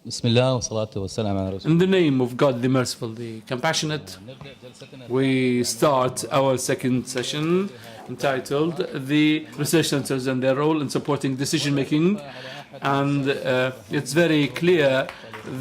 بسم الله والصلاة والسلام على رسول In the name of God, the Merciful, the Compassionate, we start our second session entitled The Research Centers and Their Role in Supporting Decision Making. And it's very clear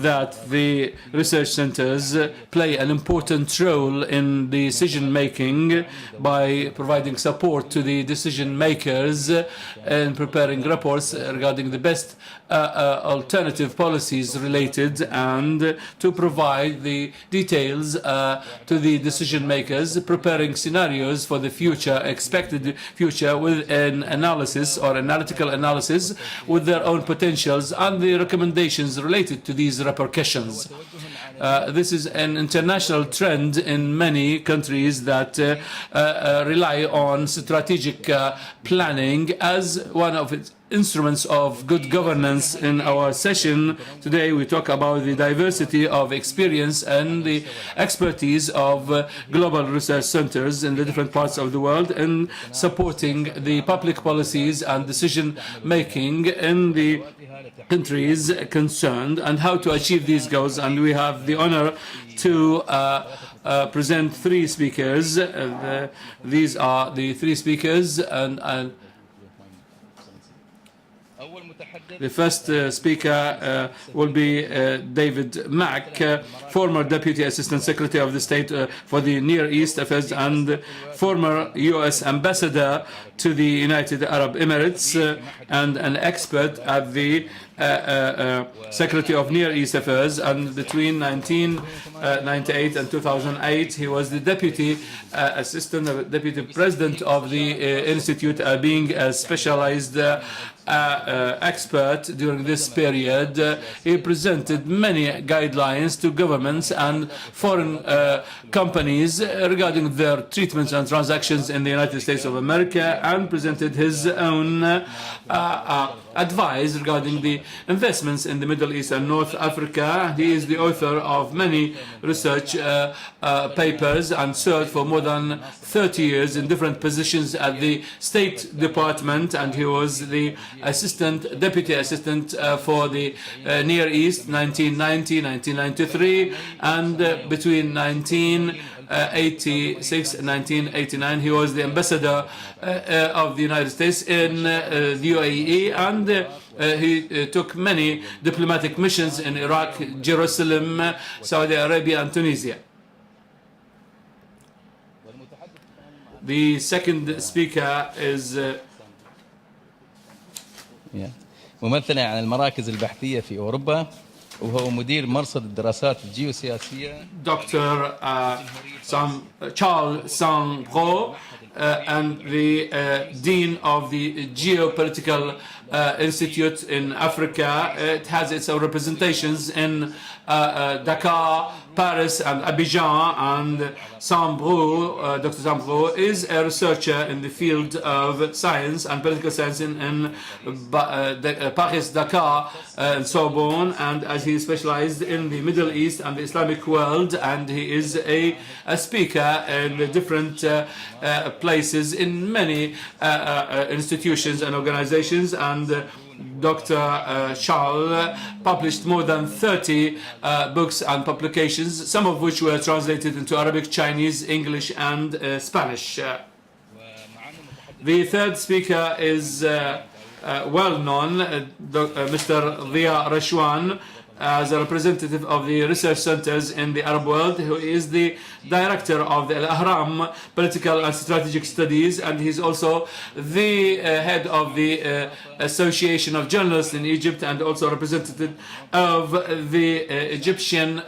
that the research centers play an important role in decision making by providing support to the decision makers in preparing reports regarding the best alternative policies related, and to provide the details to the decision makers, preparing scenarios for the future, expected future, with an analysis or analytical analysis with their own potentials and the recommendations related to these repercussions. This is an international trend in many countries that rely on strategic planning as one of its instruments of good governance. In our session today, we talk about the diversity of experience and the expertise of global research centers in the different parts of the world in supporting the public policies and decision making in the countries concerned and how to achieve these goals. And we have the honor to present three speakers. These are the three speakers, and the first speaker will be David Mack, former Deputy Assistant Secretary of the State for the Near East Affairs and former U.S. Ambassador to the United Arab Emirates, and an expert at the Secretary of Near East Affairs. And between 1998 and 2008, he was the Deputy Deputy President of the Institute, being a specialized expert during this period. He presented many guidelines to governments and foreign companies regarding their treatments and transactions in the United States of America, and presented his own advice regarding the investments in the Middle East and North Africa. He is the author of many research papers and served for more than 30 years in different positions at the State Department, and he was the Deputy Assistant for the Near East 1990-1993, and between 1986 and 1989 he was the Ambassador of the United States in the UAE, and he took many diplomatic missions in Iraq, Jerusalem, Saudi Arabia, and Tunisia. The second speaker is ممثلا عن المراكز البحثية في أوروبا، وهو مدير مرصد الدراسات الجيوسياسية Dr. Charles Sambro, and the Dean of the Geopolitical Institute in Africa. It has its own representations in Dakar, Paris, and Abidjan. And Dr. Sambro is a researcher in the field of science and political science in Paris, Dakar, and Sorbonne, and as he specialized in the Middle East and the Islamic world, and he is a speaker in the different places in many institutions and organizations. And Dr. Charles published more than 30 books and publications, some of which were translated into Arabic, Chinese, English, and Spanish. The third speaker is well known, Mr. Dia Rashwan, as a representative of the research centers in the Arab world, who is the director of the Al-Ahram Political and Strategic Studies, and he's also the head of the Association of Journalists in Egypt, and also representative of the Egyptian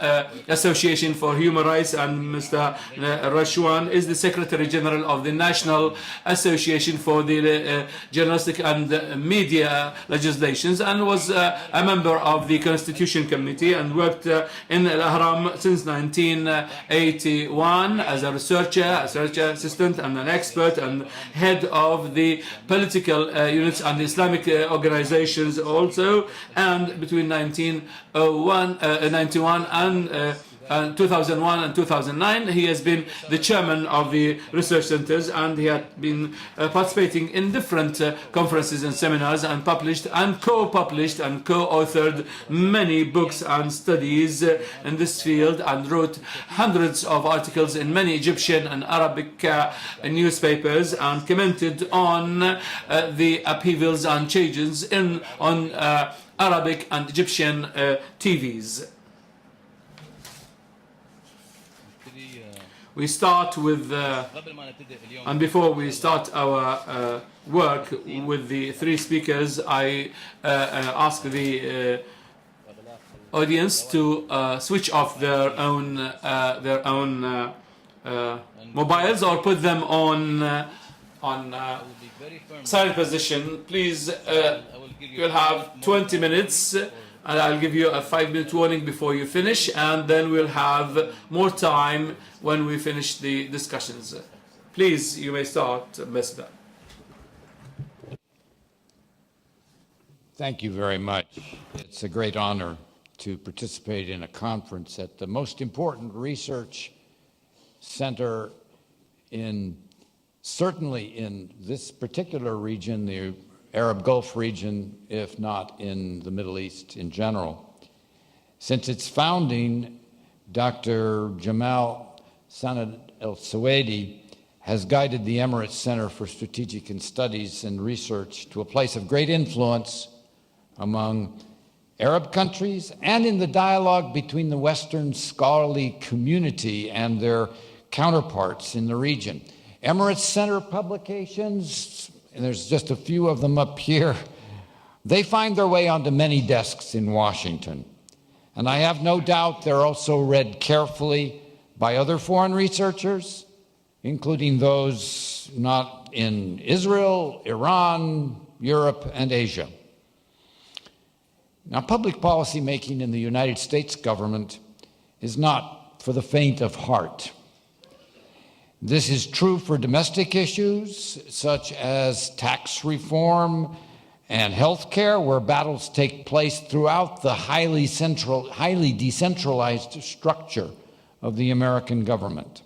Association for Human Rights. And Mr. Rashwan is the Secretary General of the National Association for the Journalistic and Media Legislations, and was a member of the Constitution Committee, and worked in Al-Ahram since 1981 as a researcher, assistant, and an expert, and head of the political units and the Islamic organizations also. And between 1991 and 2001 and 2009. He has been the chairman of the research centers, and he had been participating in different conferences and seminars, and published and co-published and co-authored many books and studies in this field, and wrote hundreds of articles in many Egyptian and Arabic newspapers, and commented on the upheavals and changes on Arabic and Egyptian TVs. We start with, and before we start our work with the three speakers, I ask the audience to switch off their own mobiles, or put them on silent position. Please, you'll have 20 minutes. And I'll give you a 5-minute warning before you finish, and then we'll have more time when we finish the discussions. Please, you may start, Ambassador. Thank you very much. It's a great honor to participate in a conference at the most important research center certainly in this particular region, the Arab Gulf region, if not in the Middle East in general. Since its founding, Dr. Jamal Sanad al-Suwaidi has guided the Emirates Center for Strategic Studies and Research to a place of great influence among Arab countries and in the dialogue between the Western scholarly community and their counterparts in the region. Emirates Center publications, and there's just a few of them up here, they find their way onto many desks in Washington. And I have no doubt they're also read carefully by other foreign researchers, including those not in Israel, Iran, Europe, and Asia. Now, public policy making in the United States government is not for the faint of heart. This is true for domestic issues such as tax reform and health care, where battles take place throughout the highly decentralized structure of the American government.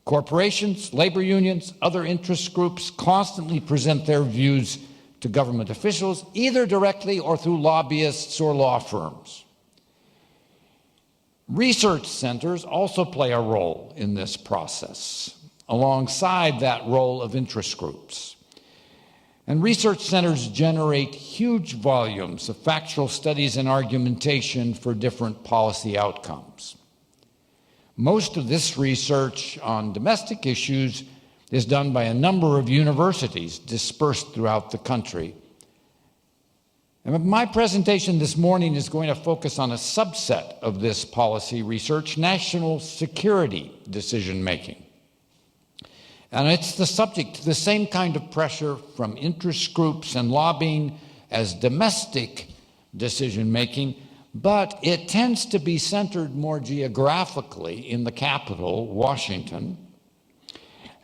Corporations, labor unions, other interest groups constantly present their views to government officials, either directly or through lobbyists or law firms. Research centers also play a role in this process, alongside that role of interest groups. And research centers generate huge volumes of factual studies and argumentation for different policy outcomes. Most of this research on domestic issues is done by a number of universities dispersed throughout the country. And my presentation this morning is going to focus on a subset of this policy research, national security decision-making. And it's the subject to the same kind of pressure from interest groups and lobbying as domestic decision-making, but it tends to be centered more geographically in the capital, Washington,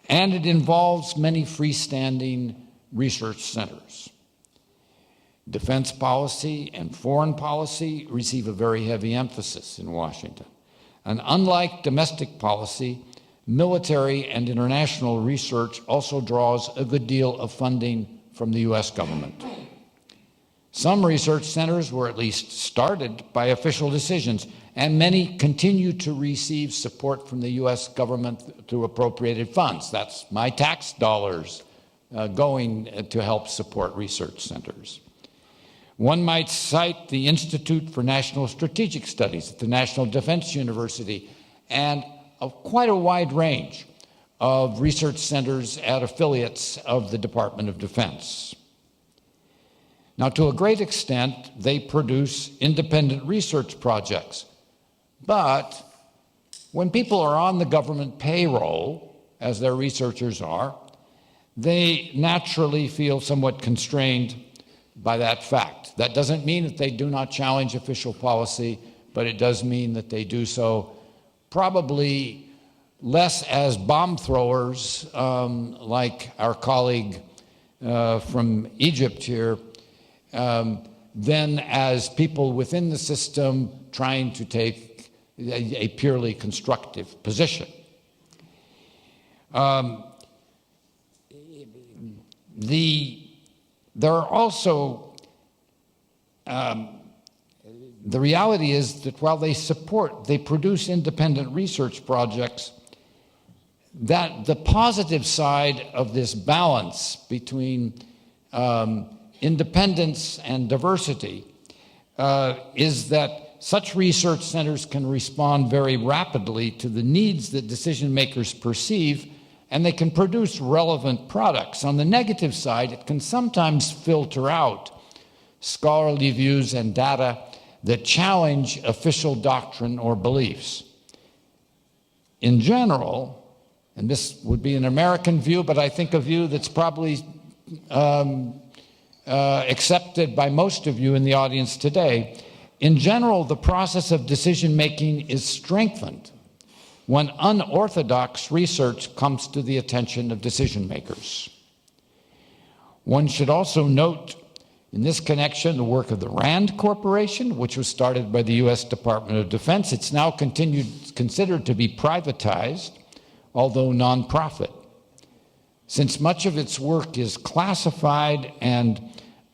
and it involves many freestanding research centers. Defense policy and foreign policy receive a very heavy emphasis in Washington. And unlike domestic policy, military and international research also draws a good deal of funding from the U.S. government. Some research centers were at least started by official decisions, and many continue to receive support from the U.S. government through appropriated funds. That's my tax dollars going to help support research centers. One might cite the Institute for National Strategic Studies at the National Defense University, and quite a wide range of research centers at affiliates of the Department of Defense. Now, to a great extent, they produce independent research projects. But when people are on the government payroll, as their researchers are, they naturally feel somewhat constrained by that fact. That doesn't mean that they do not challenge official policy, but it does mean that they do so probably less as bomb throwers, like our colleague from Egypt here, than as people within the system trying to take a purely constructive position. There are also, the reality is that while they produce independent research projects, that the positive side of this balance between independence and diversity is that such research centers can respond very rapidly to the needs that decision makers perceive, and they can produce relevant products. On the negative side, it can sometimes filter out scholarly views and data that challenge official doctrine or beliefs. In general, and this would be an American view, but I think a view that's probably accepted by most of you in the audience today, in general, the process of decision-making is strengthened when unorthodox research comes to the attention of decision makers. One should also note in this connection the work of the RAND Corporation, which was started by the US Department of Defense. It's now considered to be privatized, although nonprofit. Since much of its work is classified and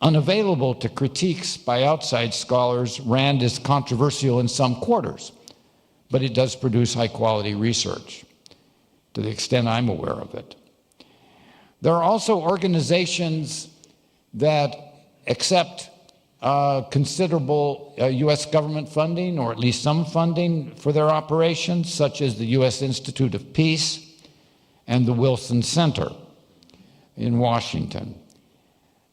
unavailable to critiques by outside scholars, RAND is controversial in some quarters, but it does produce high-quality research, to the extent I'm aware of it. There are also organizations that accept considerable US government funding, or at least some funding for their operations, such as the US Institute of Peace and the Wilson Center in Washington.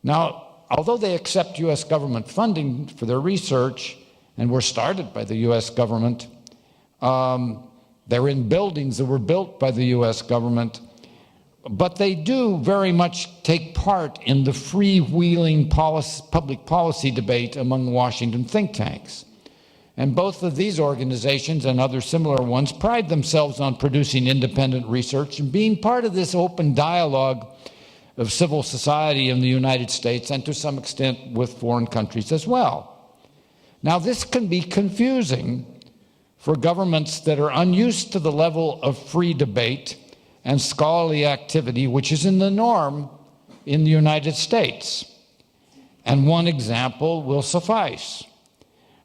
Now, although they accept US government funding for their research and were started by the US government, they're in buildings that were built by the US government, but they do very much take part in the freewheeling public policy debate among Washington think tanks. And both of these organizations and other similar ones pride themselves on producing independent research and being part of this open dialogue of civil society in the United States and to some extent with foreign countries as well. Now, this can be confusing for governments that are unused to the level of free debate and scholarly activity which is in the norm in the United States. And one example will suffice.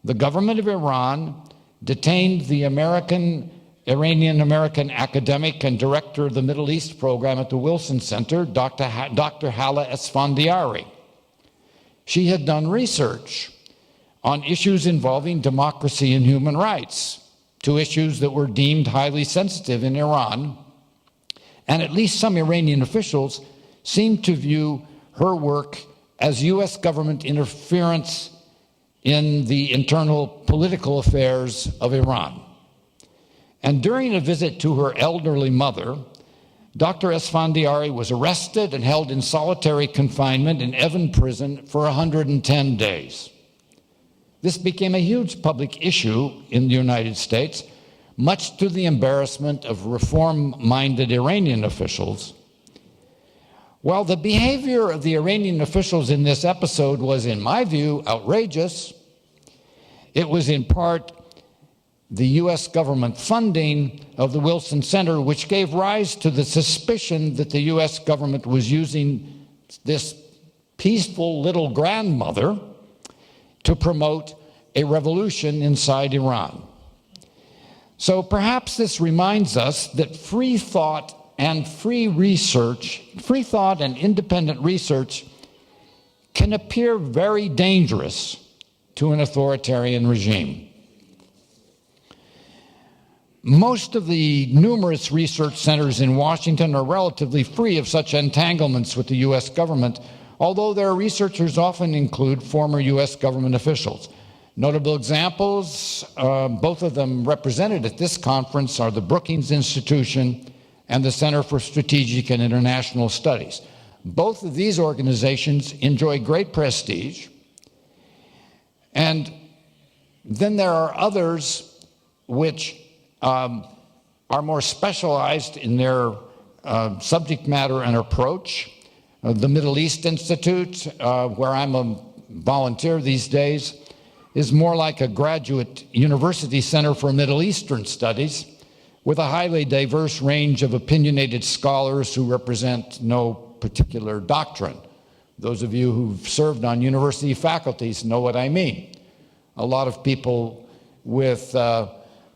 The government of Iran detained the Iranian-American academic and director of the Middle East program at the Wilson Center, Dr. Hala Esfandiari. She had done research on issues involving democracy and human rights, two issues that were deemed highly sensitive in Iran, and at least some Iranian officials seemed to view her work as US government interference in the internal political affairs of Iran. And during a visit to her elderly mother, Dr. Esfandiari was arrested and held in solitary confinement in Evin prison for 110 days. This became a huge public issue in the United States, much to the embarrassment of reform-minded Iranian officials. While the behavior of the Iranian officials in this episode was, in my view, outrageous, it was in part the US government funding of the Wilson Center which gave rise to the suspicion that the US government was using this peaceful little grandmother to promote a revolution inside Iran. So perhaps this reminds us that free thought and independent research can appear very dangerous to an authoritarian regime. Most of the numerous research centers in Washington are relatively free of such entanglements with the US government, although their researchers often include former US government officials. Notable examples, both of them represented at this conference, are the Brookings Institution and the Center for Strategic and International Studies. Both of these organizations enjoy great prestige, and then there are others which are more specialized in their subject matter and approach. The Middle East Institute, where I'm a volunteer these days, is more like a graduate university center for Middle Eastern studies with a highly diverse range of opinionated scholars who represent no particular doctrine. Those of you who've served on university faculties know what I mean. A lot of people with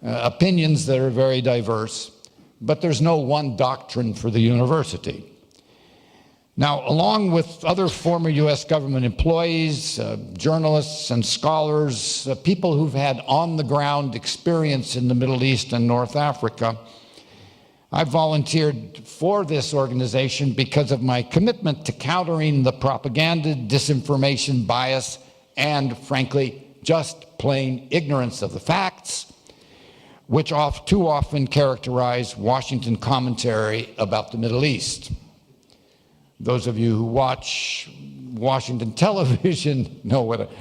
opinions that are very diverse, but there's no one doctrine for the university. Now, along with other former U.S. government employees, journalists and scholars, people who've had on-the-ground experience in the Middle East and North Africa, I volunteered for this organization because of my commitment to countering the propaganda, disinformation, bias, and, frankly, just plain ignorance of the facts, which too often characterize Washington commentary about the Middle East. Those of you who watch Washington television know what,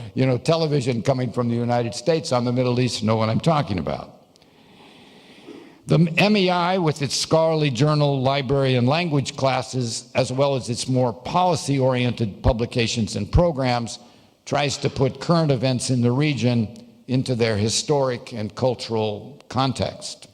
television coming from the United States on the Middle East know what I'm talking about. The MEI, with its scholarly journal, library, and language classes, as well as its more policy-oriented publications and programs, tries to put current events in the region into their historic and cultural context.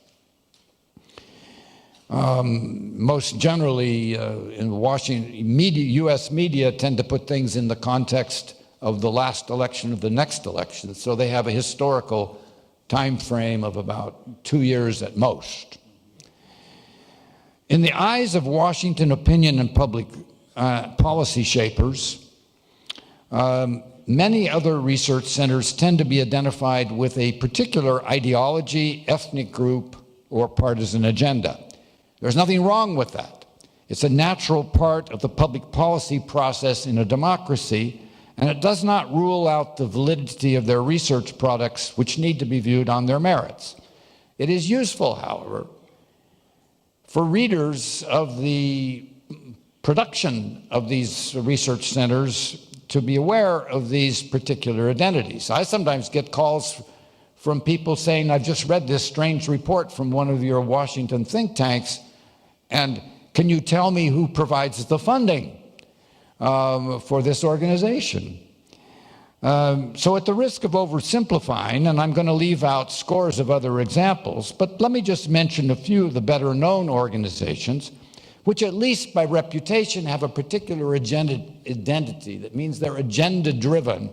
Most generally, in Washington, U.S. media tend to put things in the context of the last election of the next election, so they have a historical time frame of about 2 years at most. In the eyes of Washington opinion and public policy shapers, many other research centers tend to be identified with a particular ideology, ethnic group, or partisan agenda. There's nothing wrong with that. It's a natural part of the public policy process in a democracy, and it does not rule out the validity of their research products, which need to be viewed on their merits. It is useful, however, for readers of the production of these research centers to be aware of these particular identities. I sometimes get calls from people saying, I've just read this strange report from one of your Washington think tanks, and can you tell me who provides the funding for this organization? So at the risk of oversimplifying, and I'm going to leave out scores of other examples, but let me just mention a few of the better known organizations, which at least by reputation have a particular identity. That means they're agenda driven.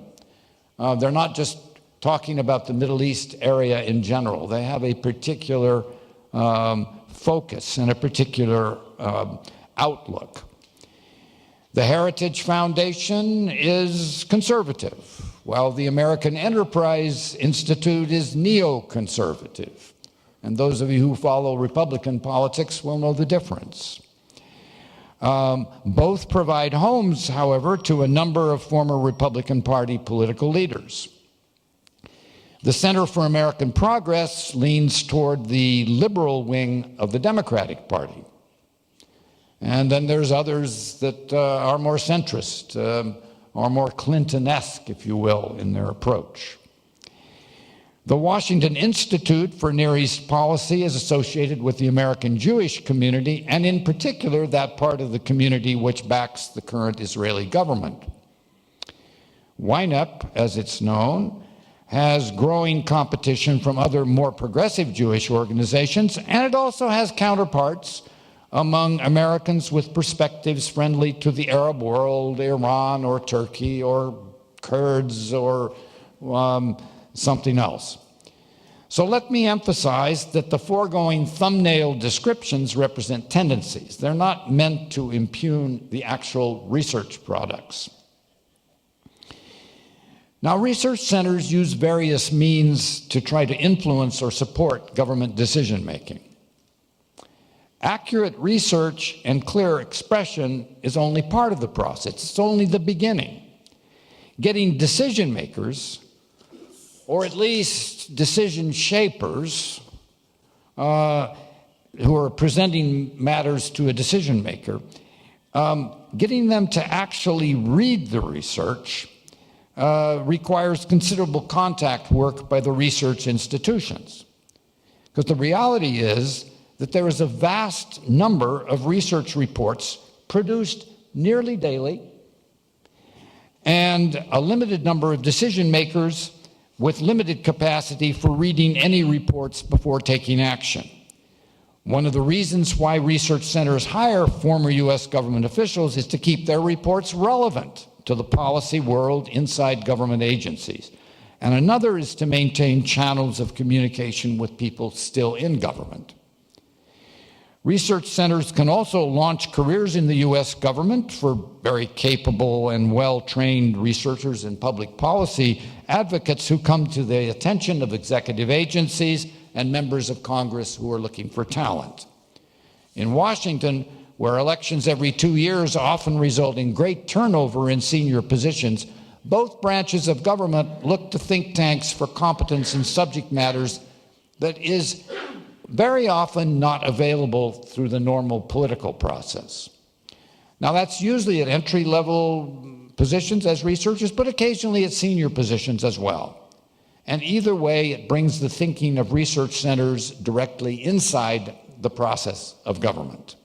They're not just talking about the Middle East area in general. They have a particular focus and a particular outlook. The Heritage Foundation is conservative, while the American Enterprise Institute is neoconservative. And those of you who follow Republican politics will know the difference. Both provide homes, however, to a number of former Republican Party political leaders. The Center for American Progress leans toward the liberal wing of the Democratic Party. And then there's others that are more centrist, or more Clinton-esque, if you will, in their approach. The Washington Institute for Near East Policy is associated with the American Jewish community, and in particular, that part of the community which backs the current Israeli government. YNEP, as it's known, has growing competition from other more progressive Jewish organizations, and it also has counterparts among Americans with perspectives friendly to the Arab world, Iran or Turkey or Kurds or something else. So let me emphasize that the foregoing thumbnail descriptions represent tendencies. They're not meant to impugn the actual research products. Now, research centers use various means to try to influence or support government decision-making. Accurate research and clear expression is only part of the process. It's only the beginning. Getting decision makers, or at least decision shapers, who are presenting matters to a decision maker, getting them to actually read the research requires considerable contact work by the research institutions. Because the reality is that there is a vast number of research reports produced nearly daily, and a limited number of decision makers with limited capacity for reading any reports before taking action. One of the reasons why research centers hire former U.S. government officials is to keep their reports relevant to the policy world inside government agencies. And another is to maintain channels of communication with people still in government. Research centers can also launch careers in the U.S. government for very capable and well-trained researchers and public policy advocates who come to the attention of executive agencies and members of Congress who are looking for talent. In Washington, where elections every 2 years often result in great turnover in senior positions, both branches of government look to think tanks for competence in subject matters that is very often not available through the normal political process. Now, that's usually at entry-level positions as researchers, but occasionally at senior positions as well. And either way, it brings the thinking of research centers directly inside the process of government.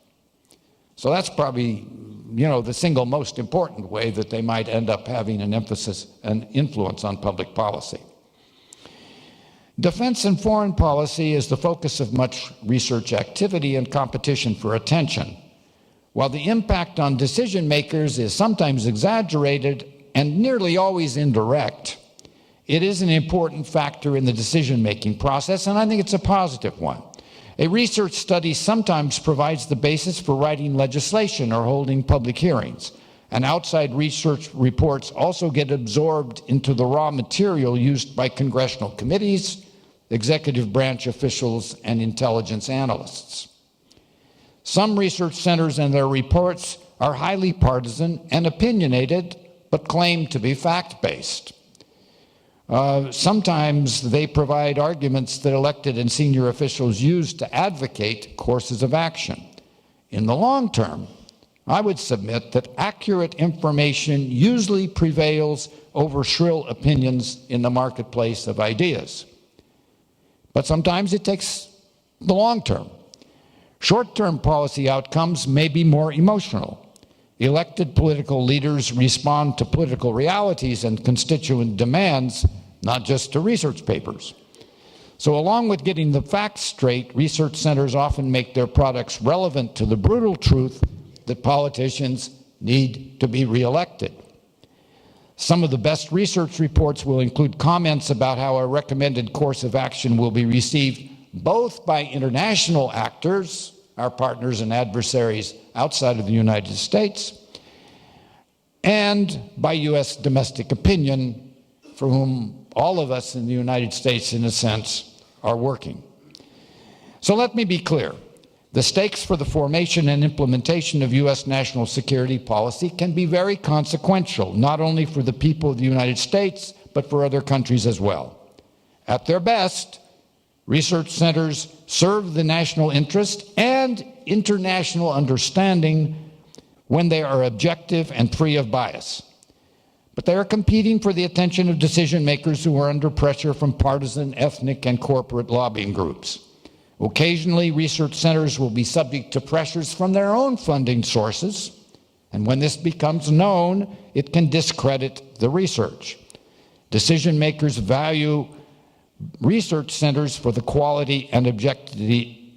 So that's probably, the single most important way that they might end up having an emphasis and influence on public policy. Defense and foreign policy is the focus of much research activity and competition for attention. While the impact on decision makers is sometimes exaggerated and nearly always indirect, it is an important factor in the decision-making process, and I think it's a positive one. A research study sometimes provides the basis for writing legislation or holding public hearings, and outside research reports also get absorbed into the raw material used by congressional committees, executive branch officials, and intelligence analysts. Some research centers and their reports are highly partisan and opinionated, but claim to be fact-based. Sometimes they provide arguments that elected and senior officials use to advocate courses of action. In the long term, I would submit that accurate information usually prevails over shrill opinions in the marketplace of ideas. But sometimes it takes the long term. Short-term policy outcomes may be more emotional. Elected political leaders respond to political realities and constituent demands, not just to research papers. So along with getting the facts straight, research centers often make their products relevant to the brutal truth that politicians need to be reelected. Some of the best research reports will include comments about how a recommended course of action will be received both by international actors, our partners and adversaries outside of the United States, and by U.S. domestic opinion, for whom all of us in the United States, in a sense, are working. So let me be clear. The stakes for the formation and implementation of U.S. national security policy can be very consequential, not only for the people of the United States, but for other countries as well. At their best, research centers serve the national interest and international understanding when they are objective and free of bias. But they are competing for the attention of decision makers who are under pressure from partisan, ethnic, and corporate lobbying groups. Occasionally, research centers will be subject to pressures from their own funding sources, and when this becomes known, it can discredit the research. Decision makers value research centers for the quality and objectivity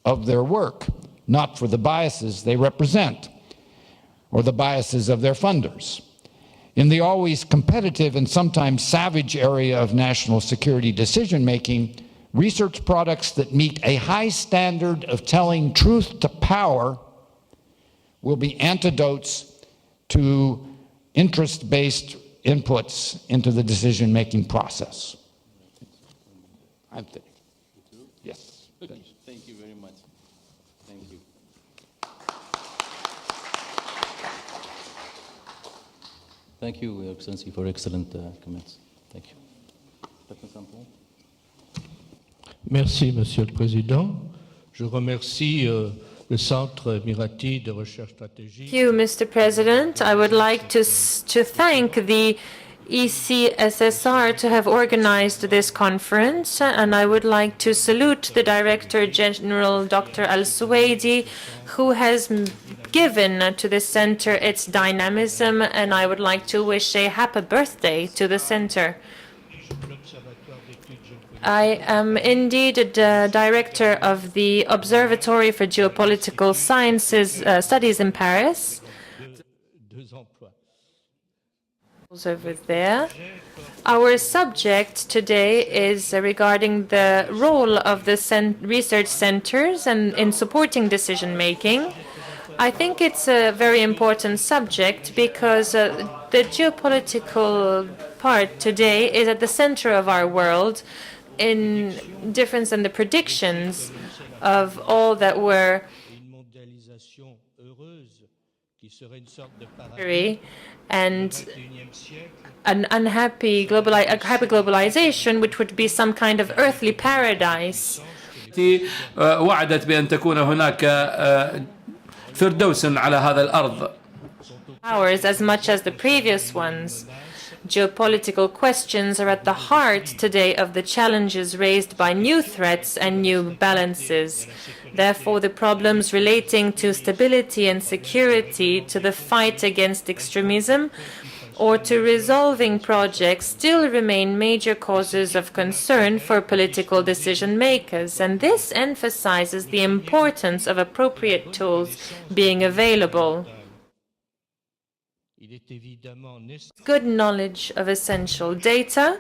of their work, not for the biases they represent or the biases of their funders. In the always competitive and sometimes savage area of national security decision-making, research products that meet a high standard of telling truth to power will be antidotes to interest-based inputs into the decision-making process. I'm finished. Yes. Thank you very much. Thank you. Thank you, Your Excellency, for excellent comments. Thank you. Merci, Monsieur le Président. Je remercie le Centre Émirati de Recherche Stratégique. Thank you, Mr. President. I would like to thank the ECSSR to have organized this conference, and I would like to salute the Director General, Dr. Al-Suwaidi, who has given to the center its dynamism, and I would like to wish a happy birthday to the center. I am indeed the director of the Observatory for Geopolitical Sciences Studies in Paris. Over there. Our subject today is regarding the role of the research centers and in supporting decision making. I think it's a very important subject because the geopolitical part today is at the center of our world in difference in the predictions of all that were and an unhappy globalization, which would be some kind of earthly paradise. وعدت بأن تكون هناك فردوس على هذا الأرض. Ours as much as the previous ones. Geopolitical questions are at the heart today of the challenges raised by new threats and new balances. Therefore, the problems relating to stability and security, to the fight against extremism, or to resolving projects still remain major causes of concern for political decision makers, and this emphasizes the importance of appropriate tools being available. Good knowledge of essential data.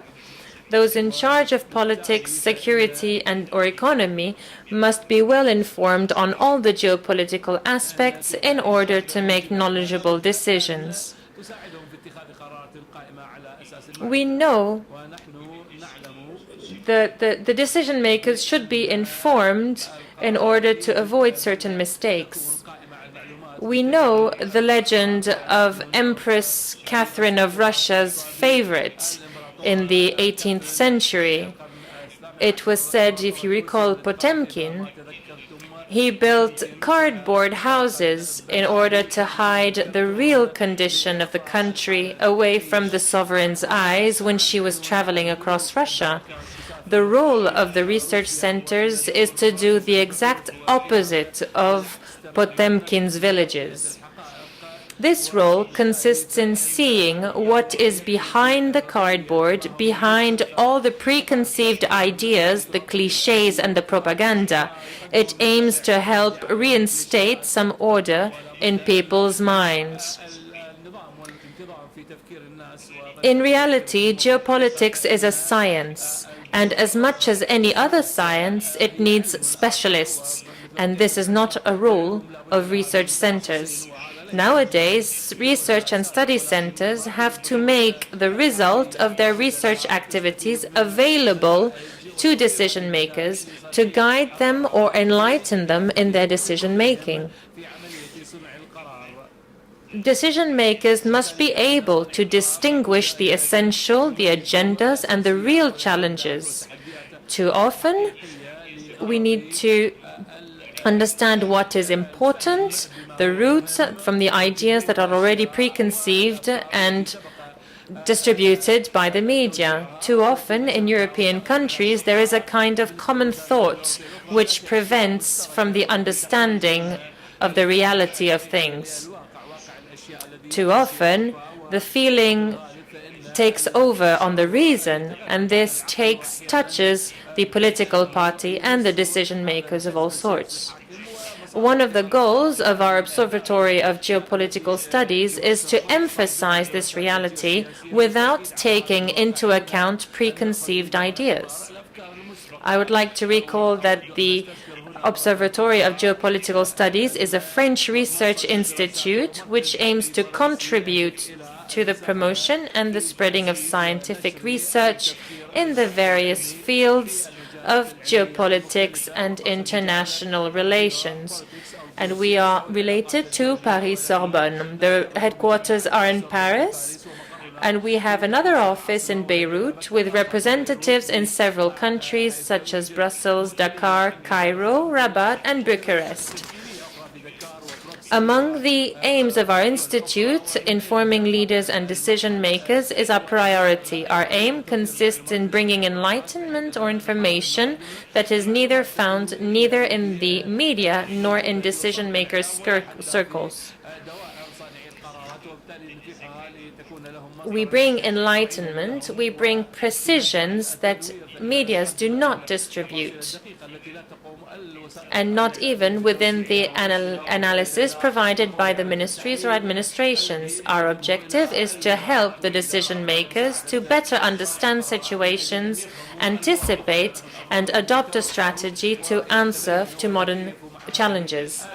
Those in charge of politics, security, or economy must be well informed on all the geopolitical aspects in order to make knowledgeable decisions. We know that the decision makers should be informed in order to avoid certain mistakes. We know the legend of Empress Catherine of Russia's favorite in the 18th century. It was said, if you recall Potemkin, he built cardboard houses in order to hide the real condition of the country away from the sovereign's eyes when she was traveling across Russia. The role of the research centers is to do the exact opposite of Potemkin's villages. This role consists in seeing what is behind the cardboard, behind all the preconceived ideas, the clichés and the propaganda. It aims to help reinstate some order in people's minds. In reality, geopolitics is a science, and as much as any other science, it needs specialists, and this is not a role of research centers. Nowadays, research and study centers have to make the result of their research activities available to decision makers to guide them or enlighten them in their decision making. Decision makers must be able to distinguish the essential, the agendas, and the real challenges. Too often, we need to understand what is important, the roots from the ideas that are already preconceived and distributed by the media. Too often in European countries there is a kind of common thought which prevents from the understanding of the reality of things. Too often the feeling takes over on the reason, and this touches the political party and the decision makers of all sorts. One of the goals of our Observatory of Geopolitical Studies is to emphasize this reality without taking into account preconceived ideas. I would like to recall that the Observatory of Geopolitical Studies is a French research institute which aims to contribute to the promotion and the spreading of scientific research in the various fields of geopolitics and international relations. And we are related to Paris-Sorbonne. The headquarters are in Paris, and we have another office in Beirut with representatives in several countries such as Brussels, Dakar, Cairo, Rabat, and Bucharest. Among the aims of our institute, informing leaders and decision makers is our priority. Our aim consists in bringing enlightenment or information that is neither found in the media nor in decision makers' circles. We bring enlightenment, we bring precisions that medias do not distribute, and not even within the analysis provided by the ministries or administrations. Our objective is to help the decision makers to better understand situations, anticipate, and adopt a strategy to answer to modern challenges.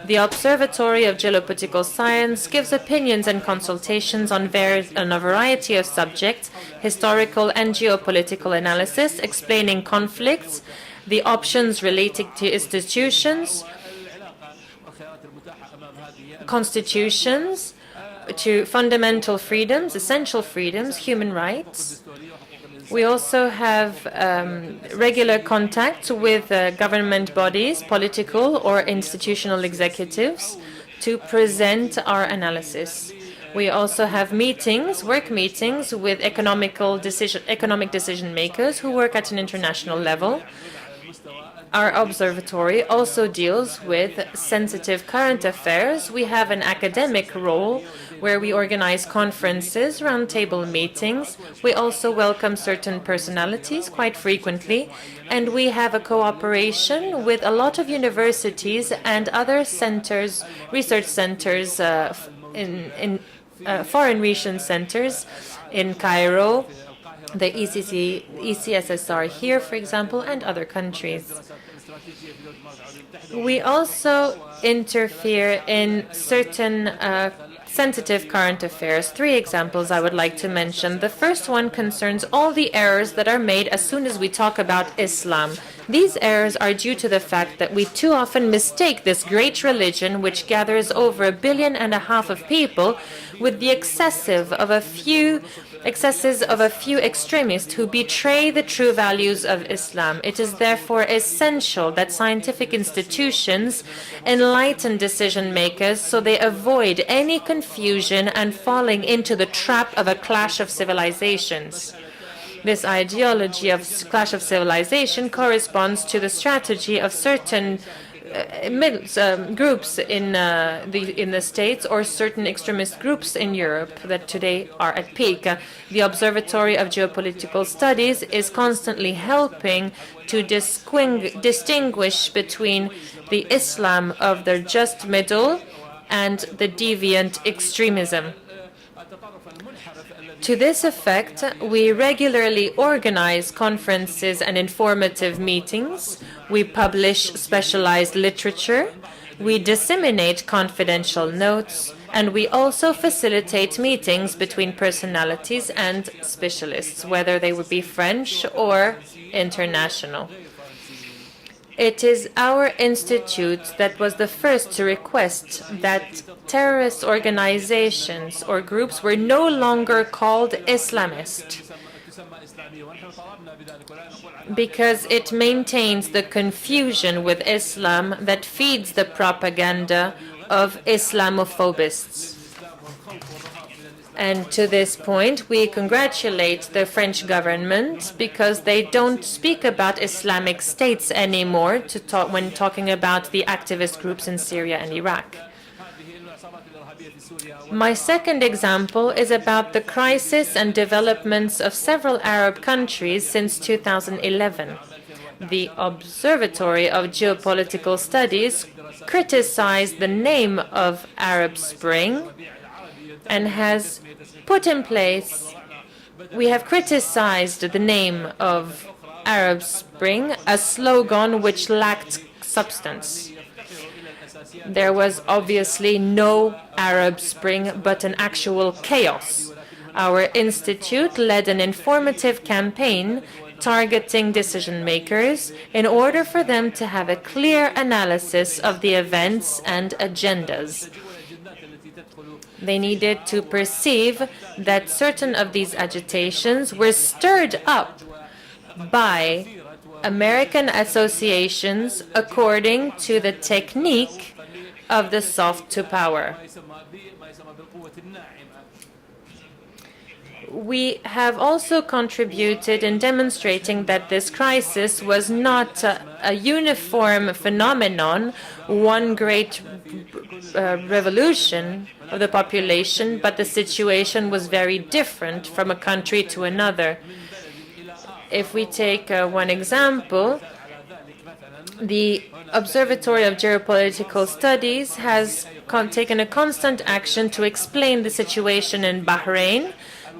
The Observatory of Geopolitical Science gives opinions and consultations on a variety of subjects, historical and geopolitical analysis, explaining conflicts, the options relating to institutions, constitutions, to fundamental freedoms, essential freedoms, human rights. We also have regular contact with government bodies, political or institutional executives, to present our analysis. We also have meetings, work meetings, with economic decision makers who work at an international level. Our observatory also deals with sensitive current affairs. We have an academic role where we organize conferences, roundtable meetings. We also welcome certain personalities quite frequently, and we have a cooperation with a lot of universities and other centers, research centers, foreign region centers in Cairo, the ECSSR here, for example, and other countries. We also interfere in certain sensitive current affairs. 3 examples I would like to mention. The first one concerns all the errors that are made as soon as we talk about Islam. These errors are due to the fact that we too often mistake this great religion, which gathers over 1.5 billion of people, with the excesses of a few extremists who betray the true values of Islam. It is therefore essential that scientific institutions enlighten decision makers so they avoid any confusion and falling into the trap of a clash of civilizations. This ideology of clash of civilization corresponds to the strategy of certain groups in the States or certain extremist groups in Europe that today are at peak. The Observatory of Geopolitical Studies is constantly helping to distinguish between the Islam of the just middle and the deviant extremism. To this effect, we regularly organize conferences and informative meetings. We publish specialized literature. We disseminate confidential notes. And we also facilitate meetings between personalities and specialists, whether they would be French or international. It is our institute that was the first to request that terrorist organizations or groups were no longer called Islamist, because it maintains the confusion with Islam that feeds the propaganda of Islamophobists. And to this point, we congratulate the French government because they don't speak about Islamic states anymore when talking about the activist groups in Syria and Iraq. My second example is about the crisis and developments of several Arab countries since 2011. The Observatory of Geopolitical Studies criticized the name of Arab Spring and has put in place, we have criticized the name of Arab Spring, a slogan which lacked substance. There was obviously no Arab Spring, but an actual chaos. Our institute led an informative campaign targeting decision makers in order for them to have a clear analysis of the events and agendas. They needed to perceive that certain of these agitations were stirred up by American associations according to the technique of the soft to power. We have also contributed in demonstrating that this crisis was not a uniform phenomenon, one great revolution of the population, but the situation was very different from a country to another. If we take one example, the Observatory of Geopolitical Studies has taken a constant action to explain the situation in Bahrain,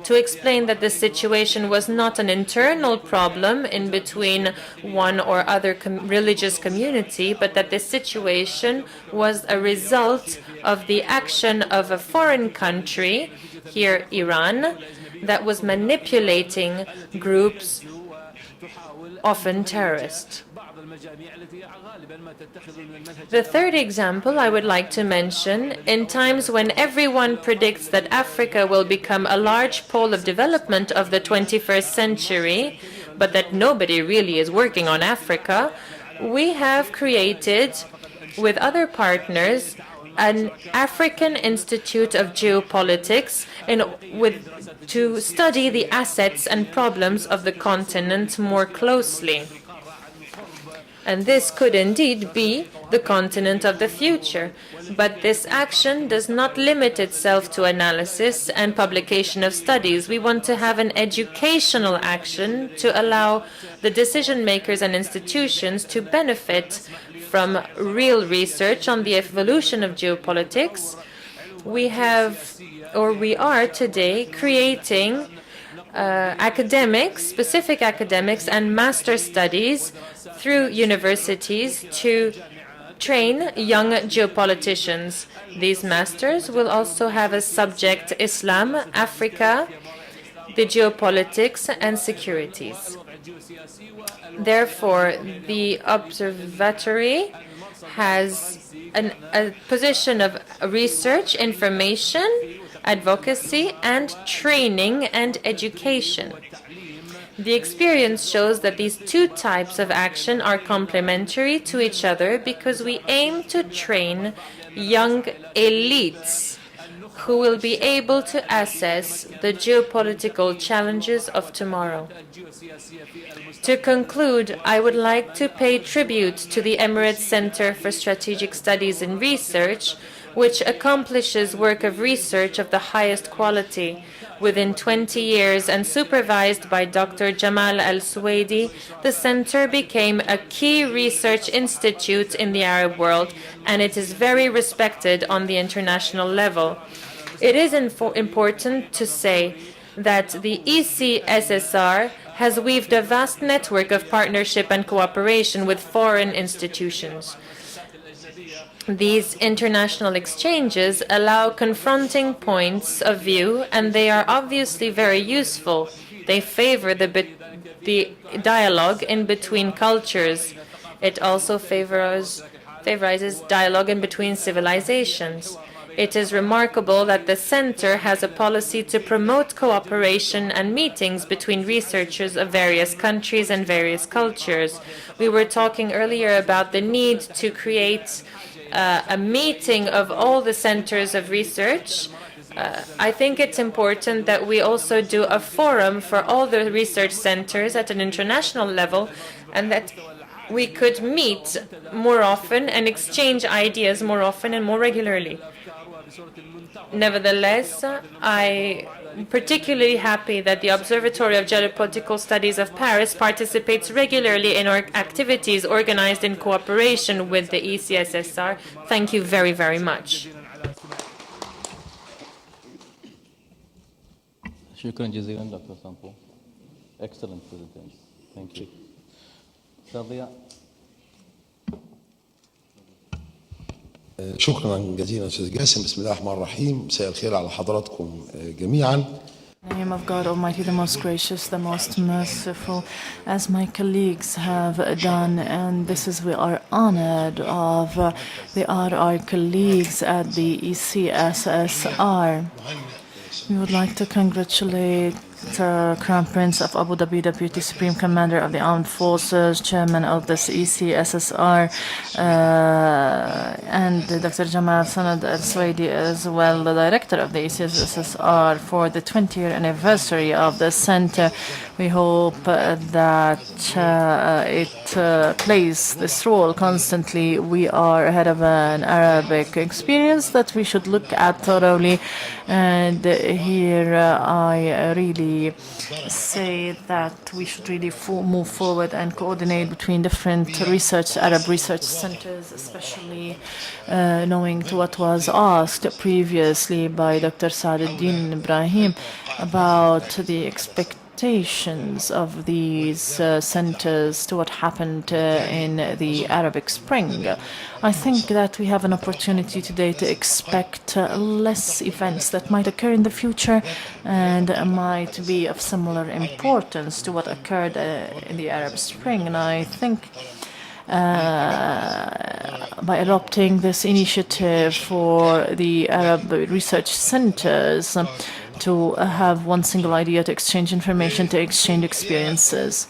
to explain that the situation was not an internal problem in between one or other religious community, but that the situation was a result of the action of a foreign country, here Iran, that was manipulating groups, often terrorist. The third example I would like to mention, in times when everyone predicts that Africa will become a large pole of development of the 21st century, but that nobody really is working on Africa, we have created, with other partners, an African Institute of Geopolitics to study the assets and problems of the continent more closely. And this could indeed be the continent of the future. But this action does not limit itself to analysis and publication of studies. We want to have an educational action to allow the decision makers and institutions to benefit from real research on the evolution of geopolitics. We are today creating specific academics and master studies through universities to train young geopoliticians. These masters will also have as subject Islam, Africa, the geopolitics, and securities. Therefore, the observatory has a position of research, information, advocacy, and training and education. The experience shows that these two types of action are complementary to each other because we aim to train young elites who will be able to assess the geopolitical challenges of tomorrow. To conclude, I would like to pay tribute to the Emirates Center for Strategic Studies and Research, which accomplishes work of research of the highest quality. Within 20 years and supervised by Dr. Jamal Al-Suwaidi, the center became a key research institute in the Arab world, and it is very respected on the international level. It is important to say that the ECSSR has weaved a vast network of partnership and cooperation with foreign institutions. These international exchanges allow confronting points of view, and they are obviously very useful. They favor the dialogue in between cultures. It also favorizes dialogue in between civilizations. It is remarkable that the center has a policy to promote cooperation and meetings between researchers of various countries and various cultures. We were talking earlier about the need to create a meeting of all the centers of research. I think it's important that we also do a forum for all the research centers at an international level, and that we could meet more often and exchange ideas more often and more regularly. Nevertheless, I'm particularly happy that the Observatory of Geopolitical Studies of Paris participates regularly in our activities organized in cooperation with the ECSSR. Thank you very, very much. شكرا جزيلا دكتور سامبو. Excellent presentation. Thank you. Sadia. شكرا جزيلا استاذ جاسم. بسم الله الرحمن الرحيم. مساء الخير على حضراتكم جميعا. In the name of God Almighty, the most gracious, the most merciful, as my colleagues have done, and we are honored of they are our colleagues at the ECSSR. We would like to congratulate Crown Prince of Abu Dhabi, Deputy Supreme Commander of the Armed Forces, Chairman of the ECSSR, and Dr. Jamal Sanad Al-Swaidi as well, the Director of the ECSSR, for the 20th anniversary of the center. We hope that it plays this role constantly. We are ahead of an Arabic experience that we should look at thoroughly. And here I really say that we should really move forward and coordinate between different Arab research centers, especially knowing to what was asked previously by Dr. Saaduddin Ibrahim about the expectations of these centers to what happened in the Arabic Spring. I think that we have an opportunity today to expect less events that might occur in the future and might be of similar importance to what occurred in the Arab Spring. And I think by adopting this initiative for the Arab research centers to have one single idea, to exchange information, to exchange experiences.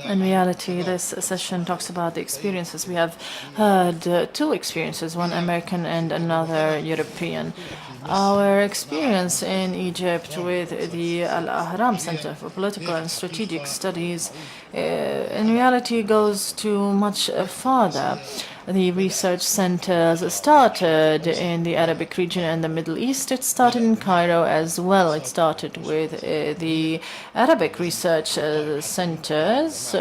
In reality, this session talks about the experiences. We have heard two experiences, one American and another European. Our experience in Egypt with the Al-Ahram Center for Political and Strategic Studies in reality goes to much farther. The research centers started in the Arabic region and the Middle East. It started in Cairo as well. It started with the Arabic research centers,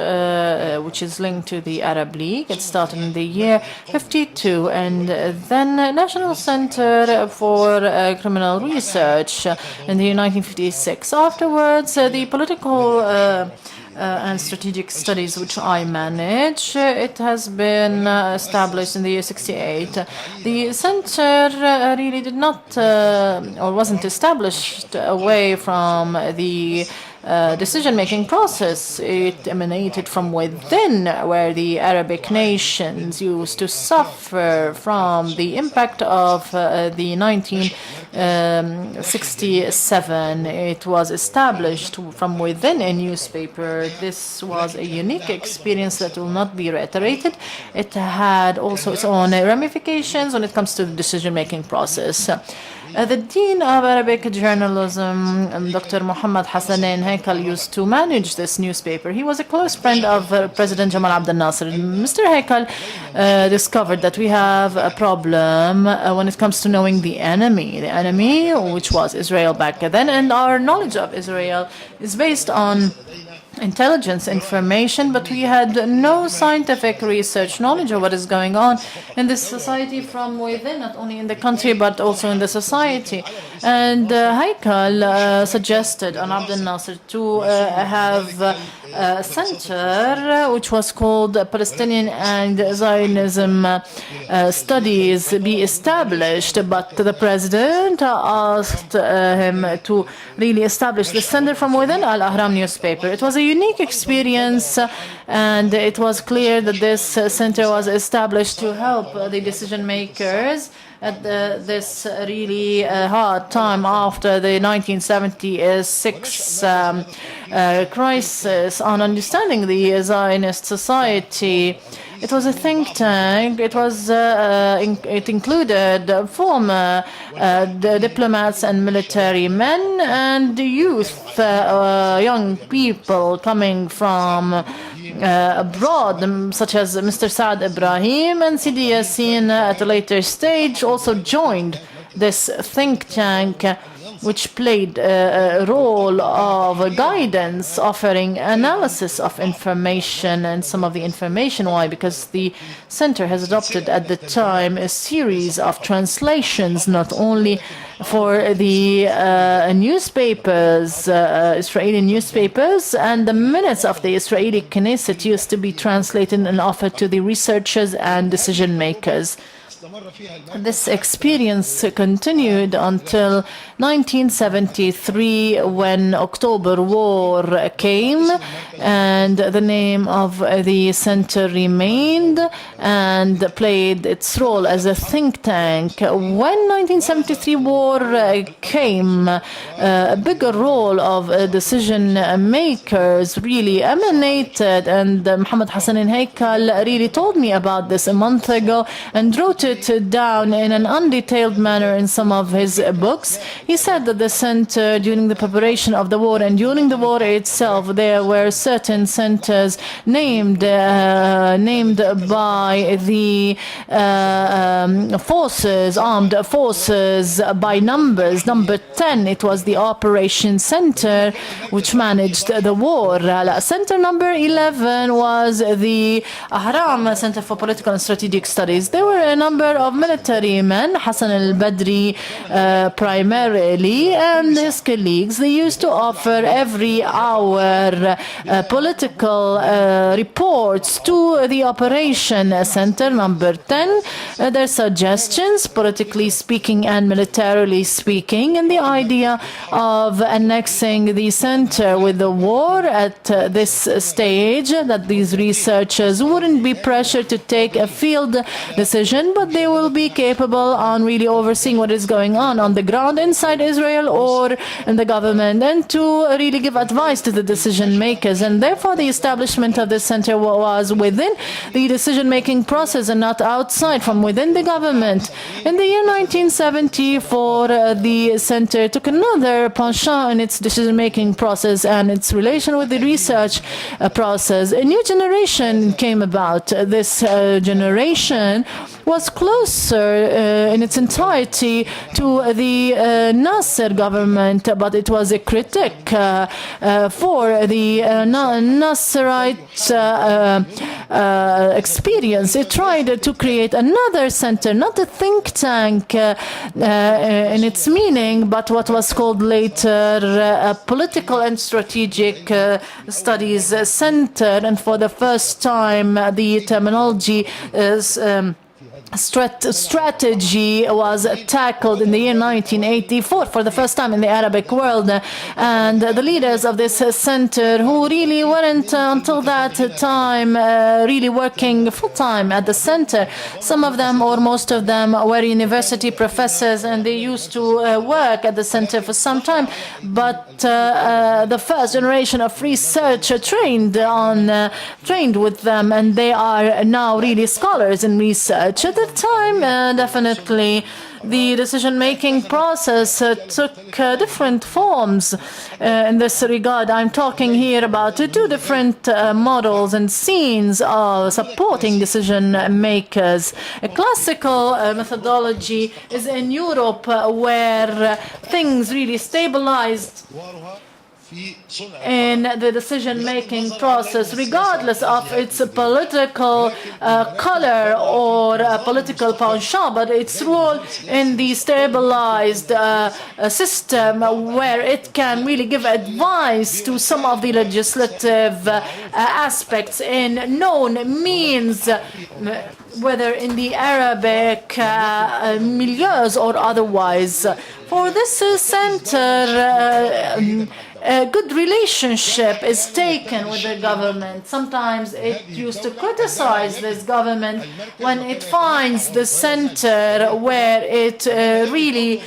which is linked to the Arab League. It started in the year 52, and then National Center for Criminal Research in the year 1956. Afterwards, the political and strategic studies, which I manage. It has been established in the year 68. The center really did not or wasn't established away from the decision-making process. It emanated from within, where the Arabic nations used to suffer from the impact of the 1967. It was established from within a newspaper. This was a unique experience that will not be reiterated. It had also its own ramifications when it comes to the decision-making process. The Dean of Arabic Journalism, Dr. Muhammad Hassanein Haikal, used to manage this newspaper. He was a close friend of President Jamal Abdel Nasser. Mr. Haikal discovered that we have a problem when it comes to knowing the enemy, which was Israel back then, and our knowledge of Israel is based on intelligence information, but we had no scientific research knowledge of what is going on in this society from within, not only in the country but also in the society. And Haikal suggested on Abdel Nasser to have a center which was called Palestinian and Zionism Studies be established, but the president asked him to really establish the center from within Al-Ahram newspaper. It was a unique experience, and it was clear that this center was established to help the decision makers at this really hard time after the 1976 crisis on understanding the Zionist society. It was a think tank. It was it included former diplomats and military men and youth, young people coming from abroad, such as Mr. Saad Ibrahim, and Sidi Yassin at a later stage also joined this think tank, which played a role of guidance, offering analysis of information and some of the information. Why? Because the center has adopted at the time a series of translations, not only for the newspapers, Israeli newspapers, and the minutes of the Israeli Knesset used to be translated and offered to the researchers and decision makers. This experience continued until 1973 when October War came and the name of the center remained and played its role as a think tank. When 1973 war came, a bigger role of decision makers really emanated, and Mohammed Hassan al-Haikal really told me about this a month ago and wrote it down in an undetailed manner in some of his books. He said that the center, during the preparation of the war and during the war itself, there were certain centers named by the forces, armed forces, by numbers. Number 10, it was the Operation Center, which managed the war. Center number 11 was the Ahram Center for Political and Strategic Studies. There were a number of military men, Hassan al-Badri primarily, and his colleagues. They used to offer every hour political reports to the Operation Center number 10, their suggestions, politically speaking and militarily speaking, and the idea of annexing the center with the war at this stage, that these researchers wouldn't be pressured to take a field decision, but they will be capable on really overseeing what is going on the ground inside Israel or in the government, and to really give advice to the decision makers. And therefore the establishment of this center was within the decision-making process and not outside, from within the government. In the year 1974, the center took another penchant in its decision-making process and its relation with the research process. A new generation came about. This generation was closer in its entirety to the Nasser government, but it was a critic for the Nasserite experience. It tried to create another center, not a think tank in its meaning, but what was called later a political and strategic studies center. And for the first time, the terminology is strategy was tackled in the year 1984 for the first time in the Arabic world, and the leaders of this center, who really weren't until that time really working full-time at the center, some of them or most of them were university professors, and they used to work at the center for some time, but the first generation of research trained with them, and they are now really scholars in research. At the time, definitely, the decision-making process took different forms in this regard. I'm talking here about two different models and scenes of supporting decision-makers. A classical methodology is in Europe where things really stabilized in the decision-making process, regardless of its political color or political penchant, but its role in the stabilized system, where it can really give advice to some of the legislative aspects in known means, whether in the Arabic milieus or otherwise. For this center, a good relationship is taken with the government. Sometimes it used to criticize this government when it finds the center where it really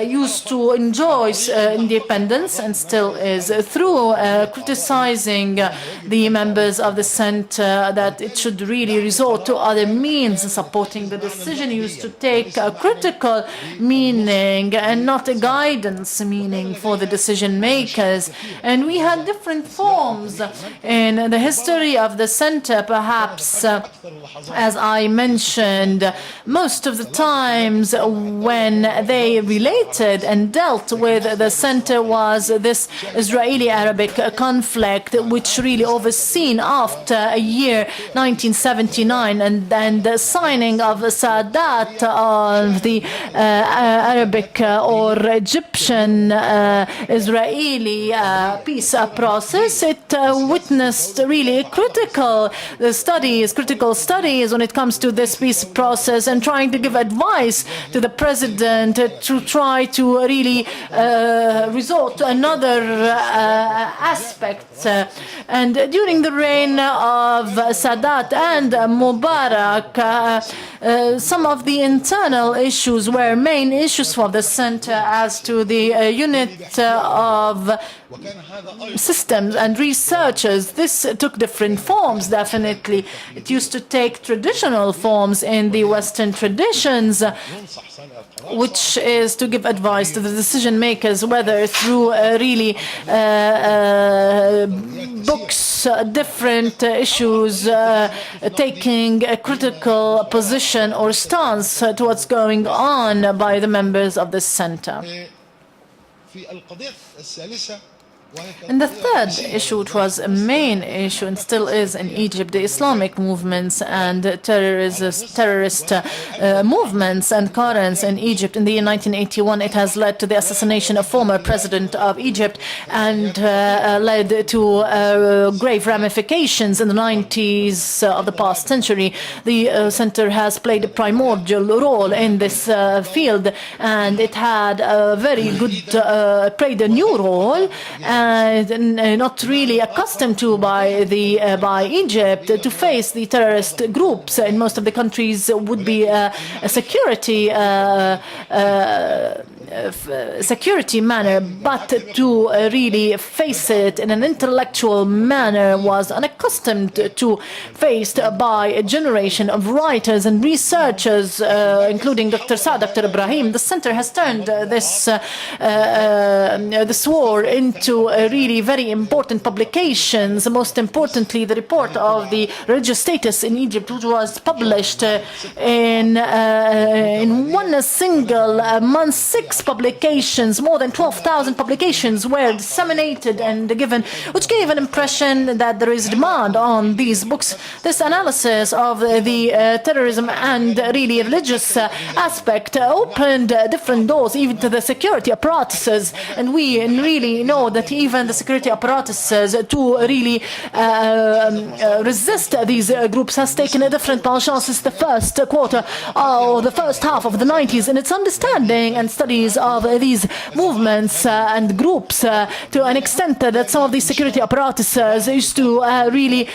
used to enjoy independence, and still is, through criticizing the members of the center that it should really resort to other means. Supporting the decision used to take a critical meaning and not a guidance meaning for the decision makers. And we had different forms in the history of the center, perhaps, as I mentioned, most of the times when they related and dealt with the center was this Israeli-Arabic conflict, which really overseen after a year 1979 and then the signing of Sadat of the Arabic or Egyptian Israeli peace process. It witnessed really critical studies when it comes to this peace process, and trying to give advice to the president to try to really resort to another aspect. And during the reign of Sadat and Mubarak, some of the internal issues were main issues for the center as to the unit of systems and researchers. This took different forms, definitely. It used to take traditional forms in the Western traditions, which is to give advice to the decision makers, whether through really books, different issues, taking a critical position or stance to what's going on by the members of the center. And the third issue, which was a main issue and still is in Egypt, the Islamic movements and terrorist movements and currents in Egypt. In the year 1981, it has led to the assassination of former president of Egypt and led to grave ramifications in the 90s of the past century. The center has played a primordial role in this field, and it had a very good, played a new role, not really accustomed to by Egypt to face the terrorist groups. In most of the countries would be a security manner, but to really face it in an intellectual manner was unaccustomed to, faced by a generation of writers and researchers, including Dr. Saad, Dr. Ibrahim. The center has turned this war into really very important publications, most importantly the report of the religious status in Egypt, which was published in one single month. 6 publications, more than 12,000 publications were disseminated and given, which gave an impression that there is demand on these books. This analysis of the terrorism and really religious aspect opened different doors even to the security apparatuses, and we really know that even the security apparatuses to really resist these groups has taken a different penchant since the first quarter or the first half of the 90s in its understanding and studies of these movements and groups to an extent that some of these security apparatuses used to really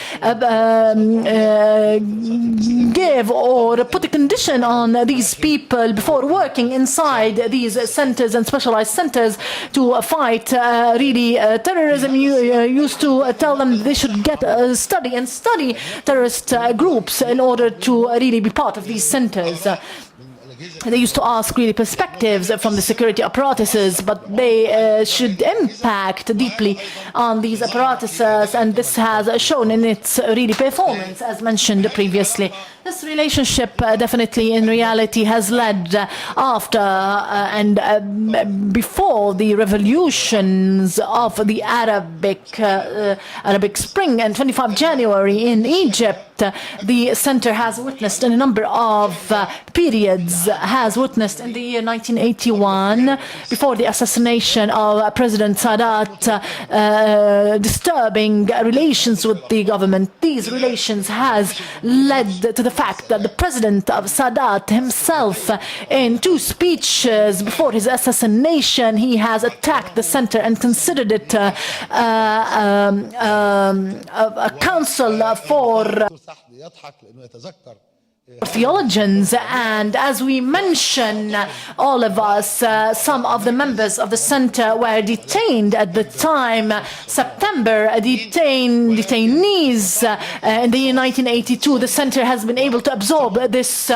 give or put a condition on these people before working inside these centers and specialized centers to fight really terrorism. You used to tell them they should get study terrorist groups in order to really be part of these centers. They used to ask really perspectives from the security apparatuses, but they should impact deeply on these apparatuses, and this has shown in its really performance, as mentioned previously. This relationship definitely in reality has led after and before the revolutions of the Arabic Spring and 25 January in Egypt. The center has witnessed a number of periods, has witnessed in the year 1981, before the assassination of President Sadat, disturbing relations with the government. These relations has led to the fact that the president of Sadat himself, in 2 speeches before his assassination, he has attacked the center and considered it a council for theologians. And as we mention, all of us, some of the members of the center were detained at the time, September, detainees in the year 1982. The center has been able to absorb this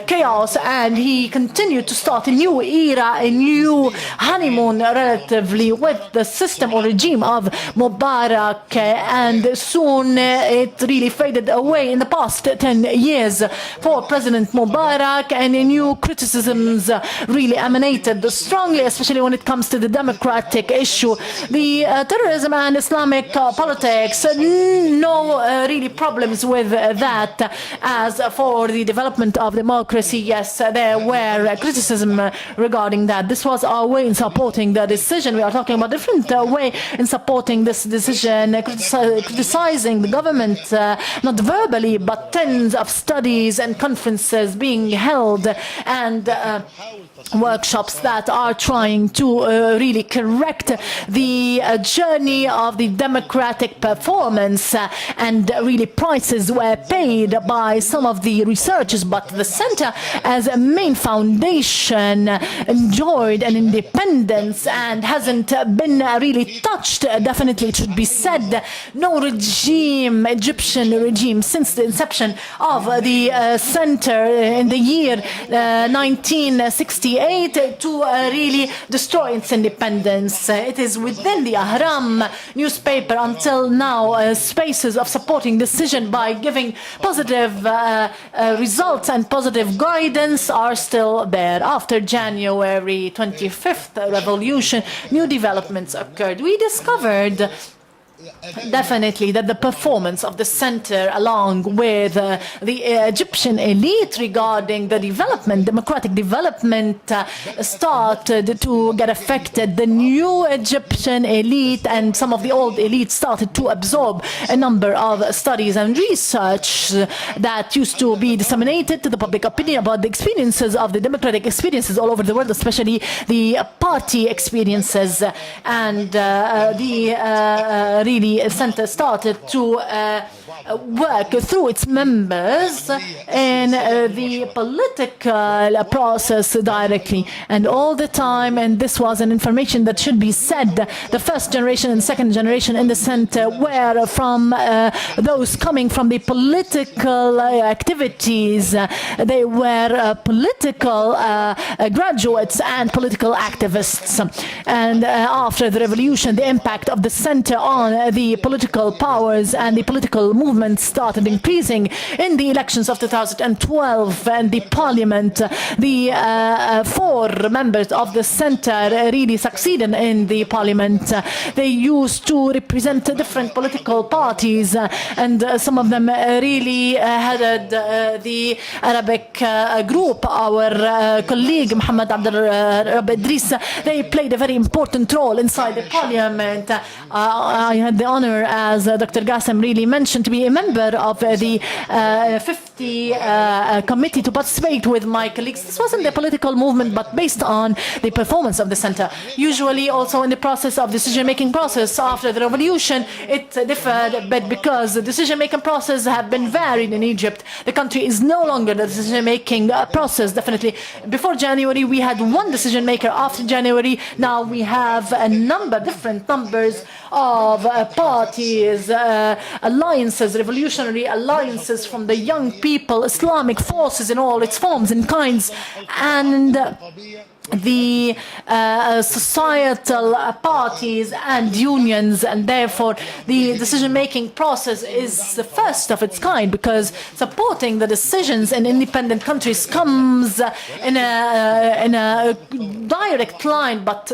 chaos, and he continued to start a new era, a new honeymoon relatively with the system or regime of Mubarak, and soon it really faded away in the past 10 years. years for President Mubarak, and new criticisms really emanated strongly, especially when it comes to the democratic issue. The terrorism and Islamic politics, no really problems with that. As for the development of democracy, yes, there were criticism regarding that. This was our way in supporting the decision. We are talking about different way in supporting this decision, criticizing the government, not verbally, but tens of studies and conferences being held, and workshops that are trying to really correct the journey of the democratic performance, and really prices were paid by some of the researchers, but the center as a main foundation enjoyed an independence and hasn't been really touched. Definitely it should be said, no regime, Egyptian regime, since the inception of the center in the year 1968 to really destroy its independence. It is within the Ahram newspaper until now spaces of supporting decision by giving positive results and positive guidance are still there. After January 25th revolution, new developments occurred. We discovered definitely that the performance of the center, along with the Egyptian elite regarding the development, democratic development, started to get affected. The new Egyptian elite and some of the old elites started to absorb a number of studies and research that used to be disseminated to the public opinion about the experiences of the democratic experiences all over the world, especially the party experiences, and the center started to work through its members in the political process directly and all the time. And this was an information that should be said. The first generation and second generation in the center were from those coming from the political activities. They were political graduates and political activists. And after the revolution, the impact of the center on the political powers and the political movement started increasing. In the elections of 2012 and the parliament, the 4 members of the center really succeeded in the parliament. They used to represent different political parties, and some of them really headed the Arabic group. Our colleague Muhammad Abdul Rabb Idris, they played a very important role inside the parliament. I had the honor, as Dr. Qasim really mentioned, to be a member of the 50 committee to participate with my colleagues. This wasn't a political movement, but based on the performance of the center. Usually also in the process of decision-making process after the revolution, it differed a bit because the decision-making process have been varied in Egypt. The country is no longer the decision-making process, definitely. Before January, we had one decision-maker. After January, now we have a number, different numbers of parties, alliances, revolutionary alliances from the young people, Islamic forces in all its forms and kinds, and the societal parties and unions, and therefore the decision-making process is the first of its kind, because supporting the decisions in independent countries comes in a direct line. But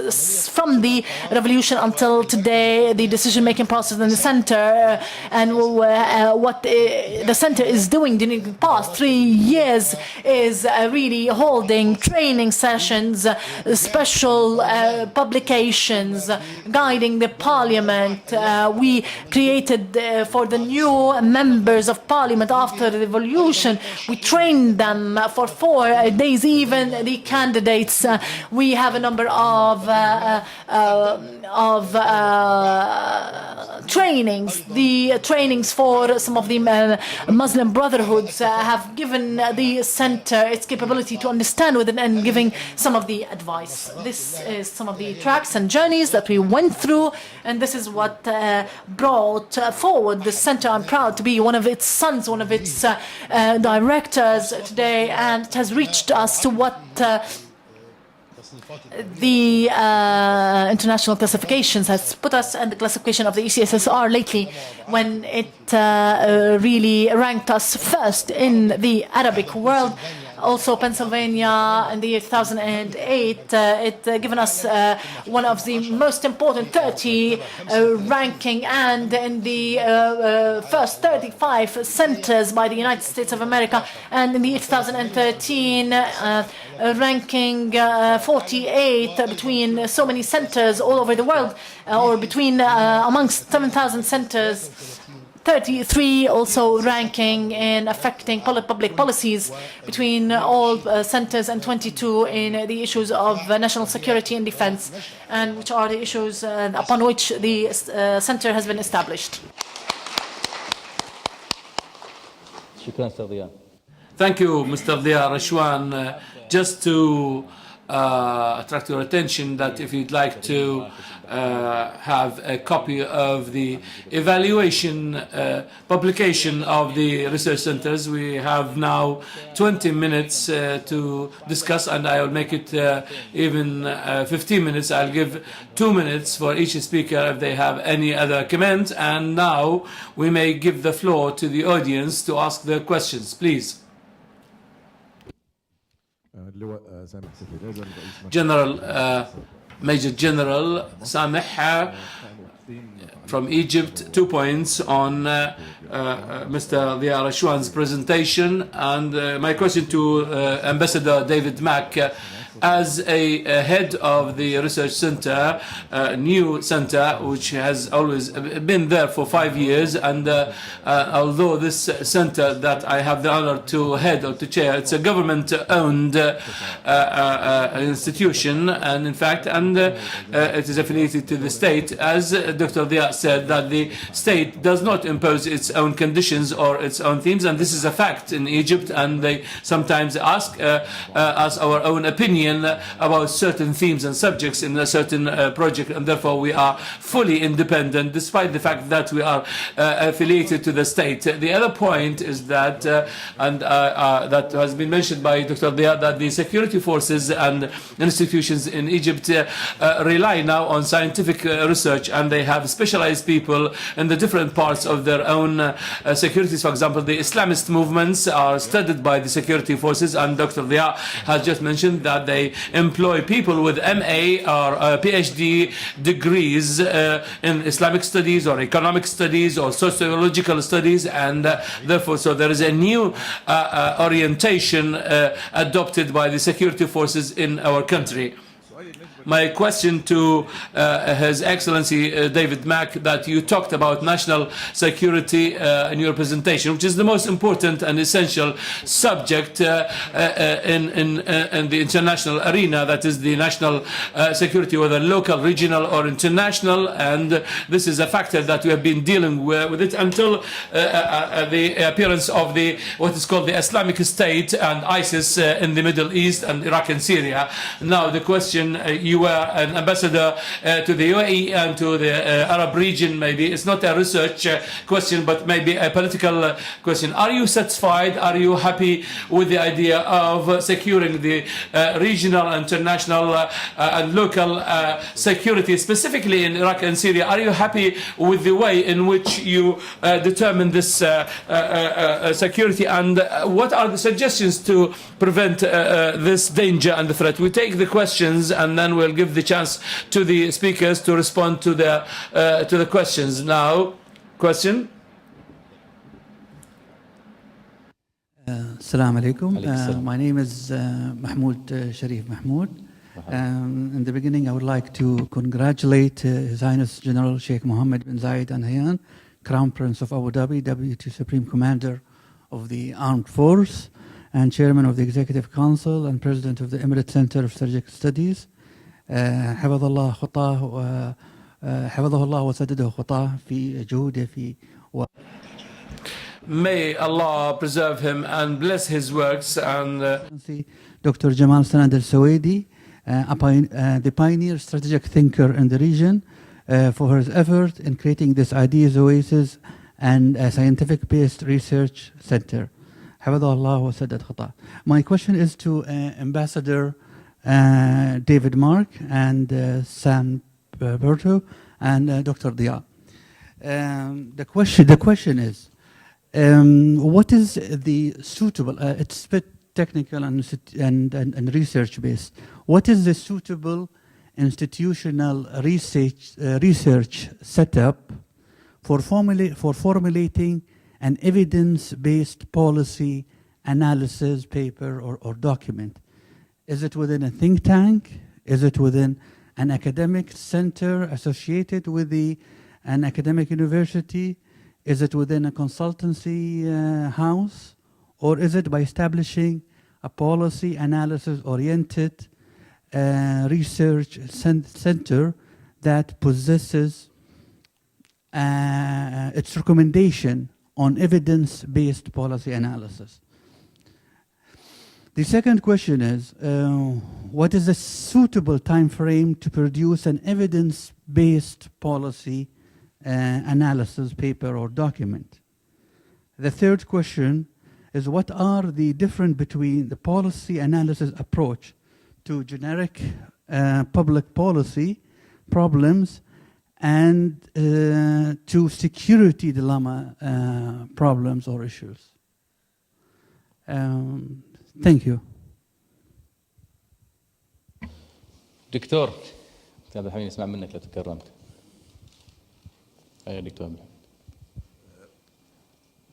from the revolution until today, the decision-making process in the center and what the center is doing during the past 3 years is really holding training sessions, special publications, guiding the parliament. We created for the new members of parliament after the revolution, we trained them for 4 days, even the candidates. We have a number of trainings. The trainings for some of the Muslim brotherhoods have given the center its capability to understand within and giving some of the advice. This is some of the tracks and journeys that we went through, and this is what brought forward the center. I'm proud to be one of its sons, one of its directors today, and it has reached us to what the international classifications has put us in the classification of the ECSSR lately, when it really ranked us first in the Arabic world. Also, Pennsylvania in the year 2008, it given us one of the most important 30 ranking, and in the first 35 centers by the United States of America, and in the year 2013, ranking 48 between so many centers all over the world, or between amongst 7,000 centers. 33 also ranking in affecting public policies between all centers, and 22 in the issues of national security and defense, and which are the issues upon which the center has been established. Thank you, Mr. Dia Rashwan. Just to attract your attention that if you'd like to have a copy of the evaluation publication of the research centers, we have now 20 minutes to discuss, and I will make it even 15 minutes. I'll give 2 minutes for each speaker if they have any other comment, and now we may give the floor to the audience to ask their questions, please. General, Major General Sameh from Egypt, 2 points on Mr. Dia Rashwan's presentation. And my question to Ambassador David Mack, as a head of the research center, new center, which has always been there for 5 years, and although this center that I have the honor to head or to chair, it's a government-owned institution, and in fact, it is affiliated to the state. As Dr. Dia said, that the state does not impose its own conditions or its own themes, and this is a fact in Egypt, and they sometimes ask us our own opinion about certain themes and subjects in a certain project, and therefore we are fully independent despite the fact that we are affiliated to the state. The other point is that, that has been mentioned by Dr. Dia, that the security forces and institutions in Egypt rely now on scientific research, and they have specialized people in the different parts of their own securities. For example, the Islamist movements are studied by the security forces, and Dr. Dia has just mentioned that they employ people with MA or PhD degrees in Islamic studies or economic studies or sociological studies, and therefore so there is a new orientation adopted by the security forces in our country. My question to His Excellency David Mack, that you talked about national security in your presentation, which is the most important and essential subject in the international arena, that is the national security, whether local, regional or international, and this is a factor that we have been dealing with it until the appearance of the what is called the Islamic State and ISIS in the Middle East and Iraq and Syria. Now the question, you were an ambassador to the UAE and to the Arab region. Maybe it's not a research question, but maybe a political question. Are you satisfied? Are you happy with the idea of securing the regional, international and local security, specifically in Iraq and Syria? Are you happy with the way in which you determine this security, and what are the suggestions to prevent this danger and the threat? We take the questions, and then we'll give the chance to the speakers to respond to the questions. Now, question. Assalamu alaikum. My name is Mahmoud Sharif Mahmoud. In the beginning, I would like to congratulate His Highness General Sheikh Mohammed bin Zayed Al Nahyan, Crown Prince of Abu Dhabi, Deputy Supreme Commander of the Armed Force, and Chairman of the Executive Council and President of the Emirates Center of Strategic Studies. حفظ الله خطاه حفظه الله وسدده خطاه في جهوده في. May Allah preserve him and bless his works. And Dr. Jamal Sanad al-Suwaidi, the pioneer strategic thinker in the region, for his effort in creating this ideas oasis and a scientific-based research center. حفظه الله وسدد خطاه. My question is to Ambassador David Mark and Sam Berto and Dr. Dia. The question is, what is the suitable? It's a bit technical and research based. What is the suitable institutional research setup for formulating an evidence-based policy analysis paper or document? Is it within a think tank? Is it within an academic center associated with an academic university? Is it within a consultancy house? Or is it by establishing a policy analysis-oriented research center that possesses its recommendation on evidence-based policy analysis? The second question is, what is a suitable time frame to produce an evidence-based policy analysis paper or document? The third question is, what are the difference between the policy analysis approach to generic public policy problems and to security dilemma problems or issues? Thank you. دكتور عبد الحميد نسمع منك لو تكرمت. أيوة دكتور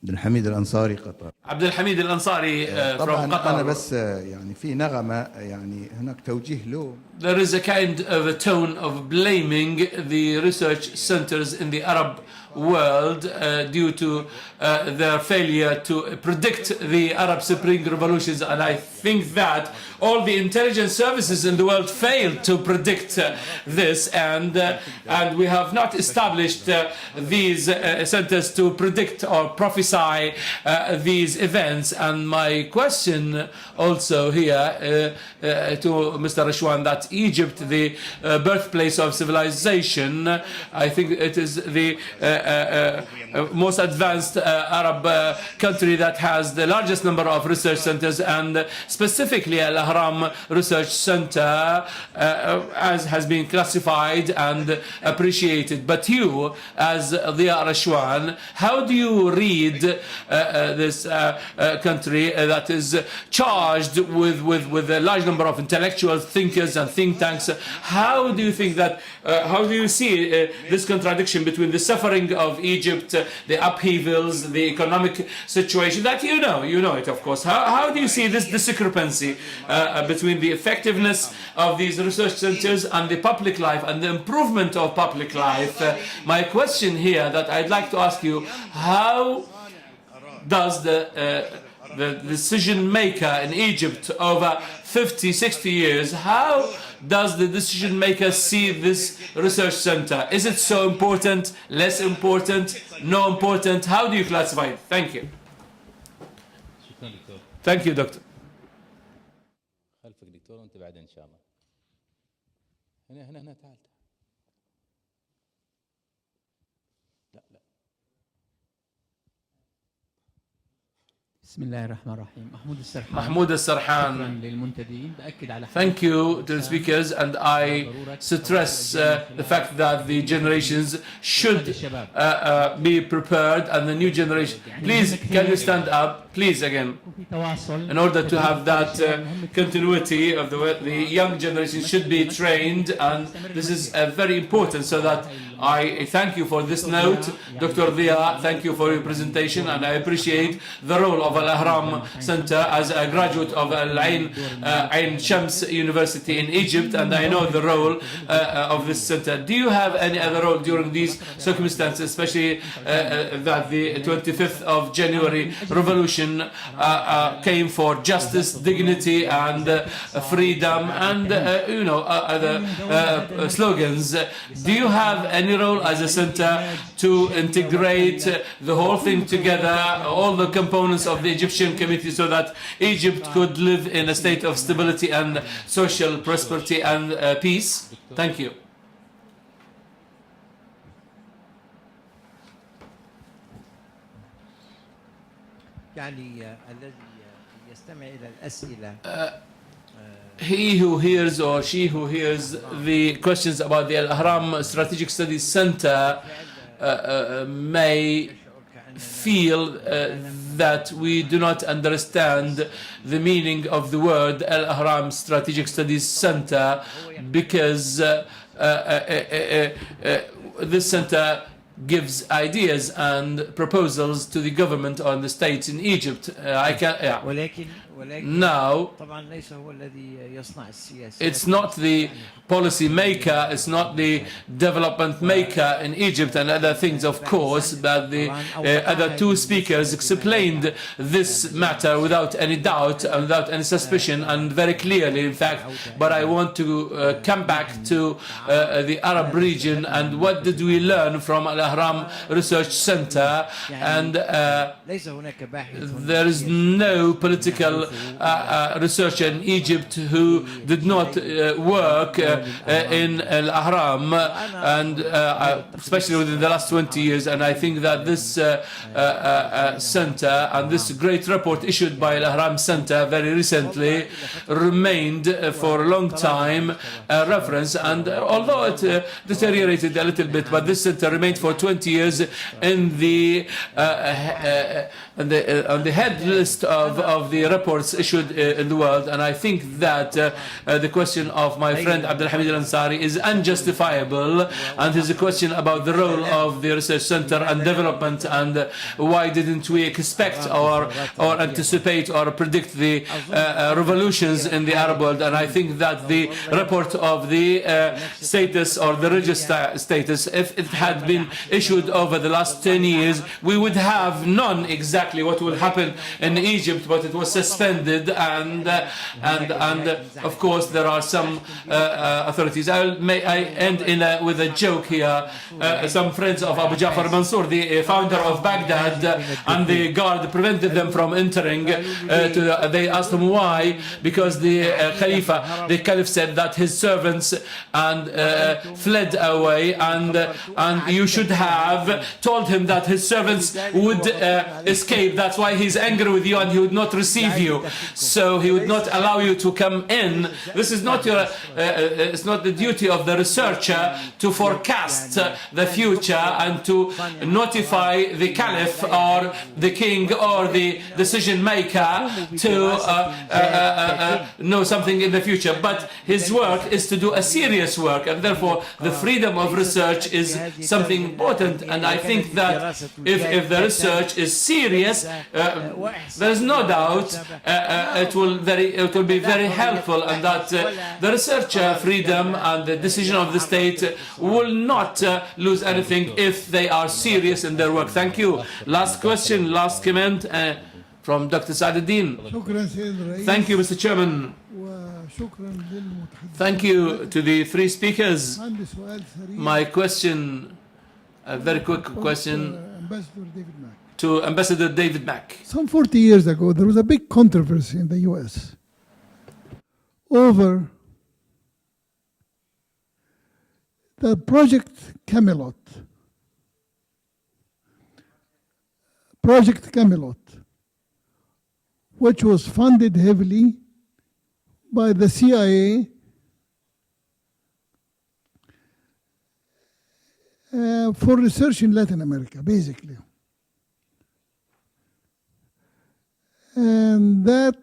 عبد الحميد الأنصاري قطر. عبد الحميد الأنصاري from طبعا Qatar. أنا بس يعني في نغمة يعني هناك توجيه لوم. There is a kind of a tone of blaming the research centers in the Arab world due to their failure to predict the Arab Spring revolutions, and I think that all the intelligence services in the world failed to predict this, and we have not established these centers to predict or prophesy these events. And my question also here to Mr. Rishwan, that Egypt, the birthplace of civilization, I think it is the most advanced Arab country that has the largest number of research centers, and specifically Al-Ahram Research Center as has been classified and appreciated. But you, as Dia Rashwan, how do you read this country that is charged with a large number of intellectuals, thinkers and think tanks? How do you think that, how do you see this contradiction between the suffering of Egypt, the upheavals, the economic situation that you know it, of course. How do you see this discrepancy between the effectiveness of these research centers and the public life and the improvement of public life? My question here that I'd like to ask you, how does the decision maker in Egypt over 50, 60 years, how does the decision maker see this research center? Is it so important, less important, no important? How do you classify it? Thank you. Thank you, Doctor. خلفك دكتور وانت بعدين ان شاء الله. هنا تعال. لا. بسم الله الرحمن الرحيم. Mahmoud Al-Sarhan. للمنتدين بأكد على Thank you to the speakers, and I stress the fact that the generations should be prepared, and the new generation. Please, can you stand up? Please, again. In order to have that continuity of the young generation should be trained, and this is very important, so that I thank you for this note. Dr. Dia, thank you for your presentation, and I appreciate the role of Al-Ahram Center as a graduate of Ain Shams University in Egypt, and I know the role of this center. Do you have any other role during these circumstances, especially that the 25th of January revolution came for justice, dignity, and freedom, and other slogans? Do you have any role as a center to integrate the whole thing together, all the components of the Egyptian community, so that Egypt could live in a state of stability and social prosperity and peace? Thank you. يعني الذي يستمع إلى الأسئلة he who hears or she who hears the questions about the Al-Ahram Strategic Studies Center may feel that we do not understand the meaning of the word Al-Ahram Strategic Studies Center, because this center gives ideas and proposals to the government or the states in Egypt. Now, it's not the policy maker, it's not the development maker in Egypt and other things, of course, but the other two speakers explained this matter without any doubt and without any suspicion, and very clearly, in fact. But I want to come back to the Arab region and what did we learn from Al-Ahram Research Center. And there is no political researcher in Egypt who did not work in Al-Ahram, and especially within the last 20 years. And I think that this center and this great report issued by Al-Ahram Center very recently remained for a long time a reference. And although it deteriorated a little bit, but this center remained for 20 years in the on the head list of the reports issued in the world. And I think that the question of my friend Abdul Hamid Al-Ansari is unjustifiable, and his question about the role of the research center and development, and why didn't we expect or anticipate or predict the revolutions in the Arab world. And I think that the report of the status or the register status, if it had been issued over the last 10 years, we would have known exactly what will happen in Egypt, but it was suspended, and of course there are some authorities. May I end with a joke here. Some friends of Abu Ja'far Mansour, the founder of Baghdad, and the guard prevented them from entering. They asked him why, because the Caliph said that his servants fled away, and you should have told him that his servants would escape. That's why he's angry with you, and he would not receive you, so he would not allow you to come in. This is not your it's not the duty of the researcher to forecast the future and to notify the caliph or the king or the decision maker to know something in the future. But his work is to do a serious work, and therefore the freedom of research is something important. And I think that if the research is serious, there is no doubt it will be very helpful, and that the researcher freedom and the decision of the state will not lose anything if they are serious in their work. Thank you. Last question, last comment from Dr. Saaduddin. Thank you, Mr. Chairman. Thank you to the three speakers. My question, a very quick question to Ambassador David Mack. Some 40 years ago, there was a big controversy in the U.S. over the Project Camelot. Project Camelot, which was funded heavily by the CIA for research in Latin America, basically. And that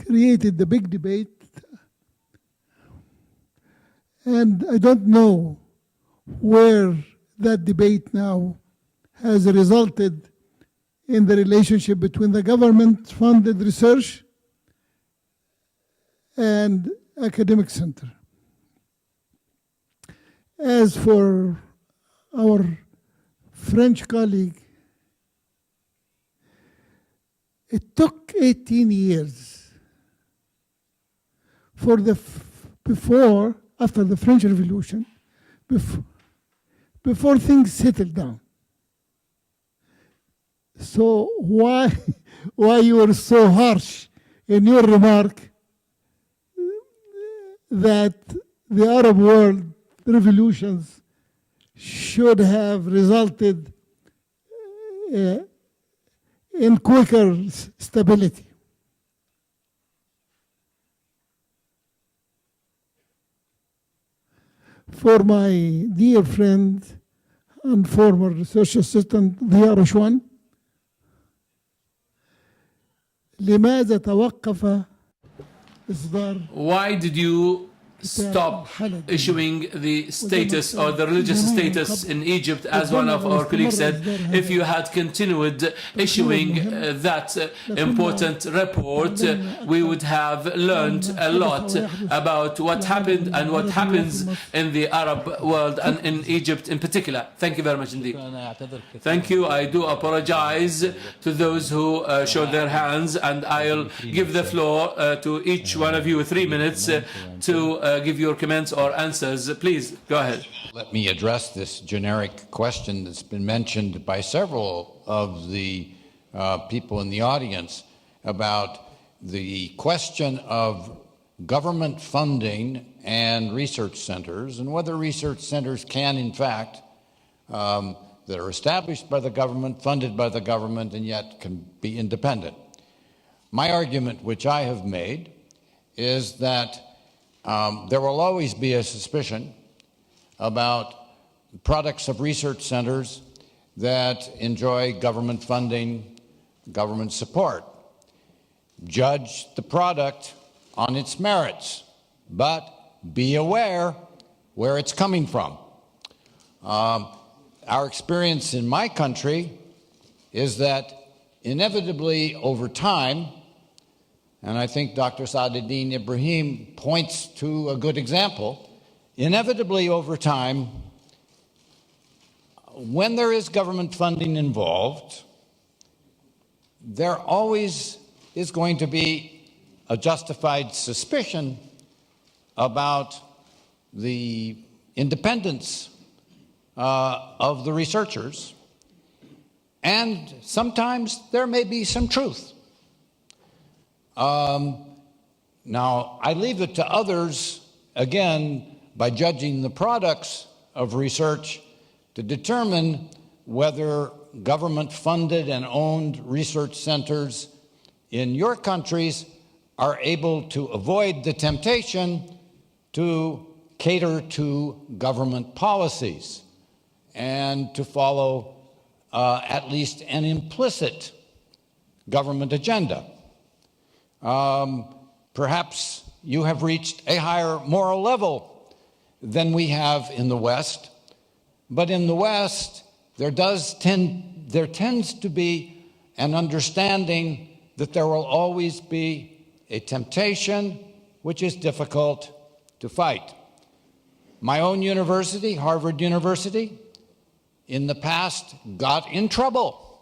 created the big debate. And I don't know where that debate now has resulted in the relationship between the government-funded research and academic center. As for our French colleague, it took 18 years for after the French Revolution, before things settled down. So why you were so harsh in your remark that the Arab world revolutions should have resulted in quicker stability? for my dear friend and former research assistant ضياء رشوان. لماذا توقف إصدار Why did you stop issuing the status or the religious status in Egypt, as one of our colleagues said? If you had continued issuing that important report, we would have learned a lot about what happened and what happens in the Arab world and in Egypt in particular. Thank you very much indeed. Thank you. I do apologize to those who showed their hands, and I'll give the floor to each one of you 3 minutes to give your comments or answers. Please, go ahead. Let me address this generic question that's been mentioned by several of the people in the audience about the question of government funding and research centers, and whether research centers can, in fact, that are established by the government, funded by the government, and yet can be independent. My argument, which I have made, is that there will always be a suspicion about products of research centers that enjoy government funding, government support. Judge the product on its merits, but be aware where it's coming from. Our experience in my country is that inevitably over time, and I think Dr. Saadeddin Ibrahim points to a good example, inevitably over time, when there is government funding involved, there always is going to be a justified suspicion about the independence of the researchers, and sometimes there may be some truth. Now, I leave it to others, again, by judging the products of research, to determine whether government-funded and owned research centers in your countries are able to avoid the temptation to cater to government policies and to follow at least an implicit government agenda. Perhaps you have reached a higher moral level than we have in the West, but in the West there tends to be an understanding that there will always be a temptation which is difficult to fight. My own university, Harvard University, in the past got in trouble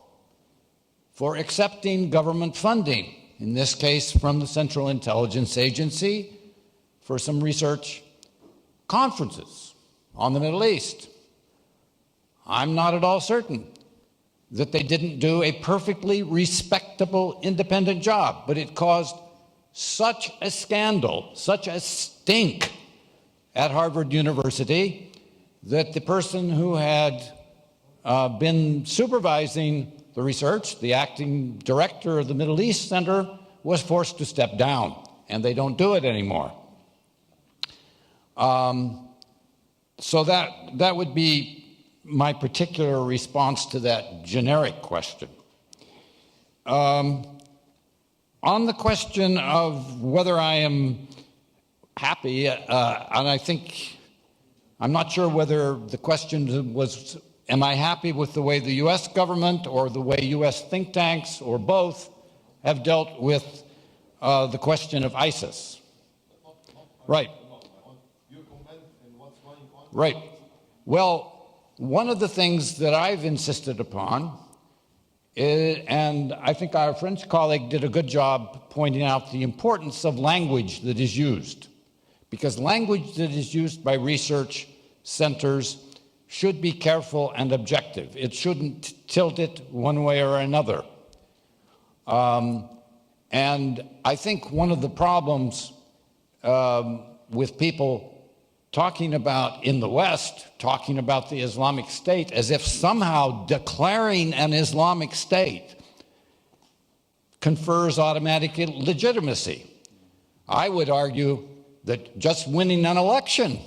for accepting government funding, in this case from the Central Intelligence Agency, for some research conferences on the Middle East. I'm not at all certain that they didn't do a perfectly respectable independent job, but it caused such a scandal, such a stink at Harvard University that the person who had been supervising the research, the acting director of the Middle East Center, was forced to step down, and they don't do it anymore. So that would be my particular response to that generic question. On the question of whether I am happy, and I think, I'm not sure whether the question was, am I happy with the way the US government or the way US think tanks or both have dealt with the question of ISIS? Right. Right. Well, one of the things that I've insisted upon is, and I think our French colleague did a good job pointing out the importance of language that is used, because language that is used by research centers should be careful and objective. It shouldn't tilt it one way or another. And I think one of the problems with people talking about, in the West, talking about the Islamic State as if somehow declaring an Islamic State confers automatic legitimacy. I would argue that just winning an election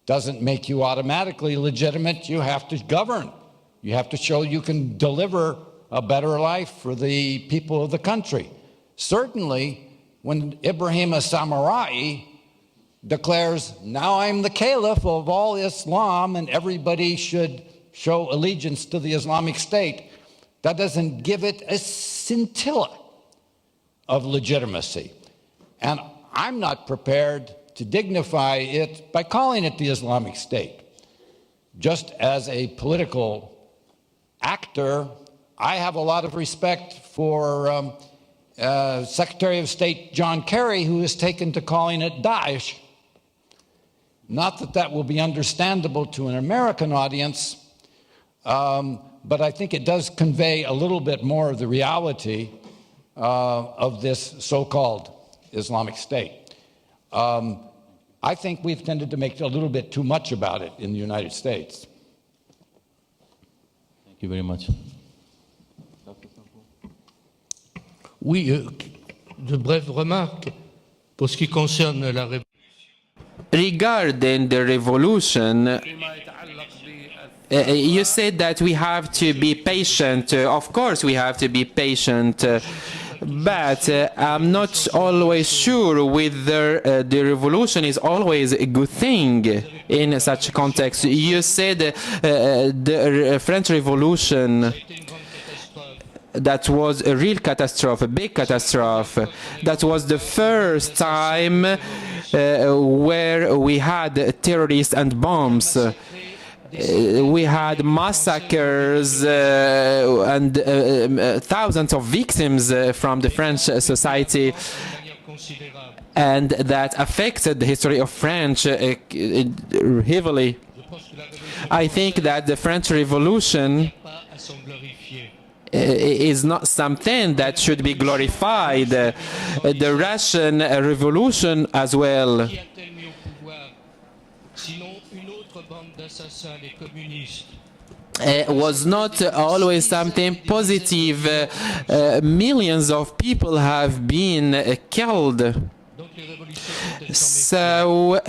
doesn't make you automatically legitimate. You have to govern. You have to show you can deliver a better life for the people of the country. Certainly, when Ibrahim Samurai declares, now I'm the caliph of all Islam and everybody should show allegiance to the Islamic State, that doesn't give it a scintilla of legitimacy. And I'm not prepared to dignify it by calling it the Islamic State. Just as a political actor, I have a lot of respect for Secretary of State John Kerry, who has taken to calling it Daesh. Not that that will be understandable to an American audience, but I think it does convey a little bit more of the reality of this so-called Islamic State. I think we've tended to make a little bit too much about it in the United States. Thank you very much. Oui, de brèves remarques pour ce qui concerne la révolution. Regarding the revolution, you said that we have to be patient. Of course, we have to be patient. But I'm not always sure whether the revolution is always a good thing in such a context. You said the French Revolution, that was a real catastrophe, a big catastrophe. That was the first time where we had terrorists and bombs. We had massacres and thousands of victims from the French society, and that affected the history of France heavily. I think that the French Revolution is not something that should be glorified. The Russian Revolution as well. Was not always something positive. Millions of people have been killed. So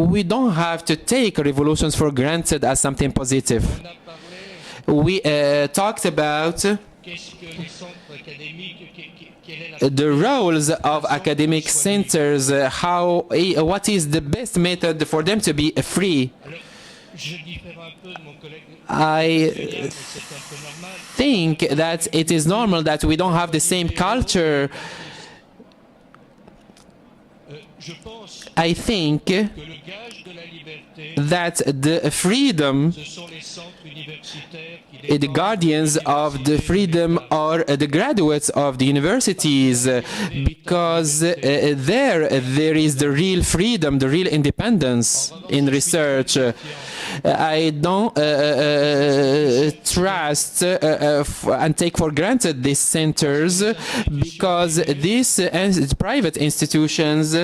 we don't have to take revolutions for granted as something positive. We talked about the roles of academic centers, what is the best method for them to be free. I think that it is normal that we don't have the same culture. I think that the freedom, the guardians of the freedom are the graduates of the universities, because there is the real freedom, the real independence in research. I don't trust and take for granted these centers, because these private institutions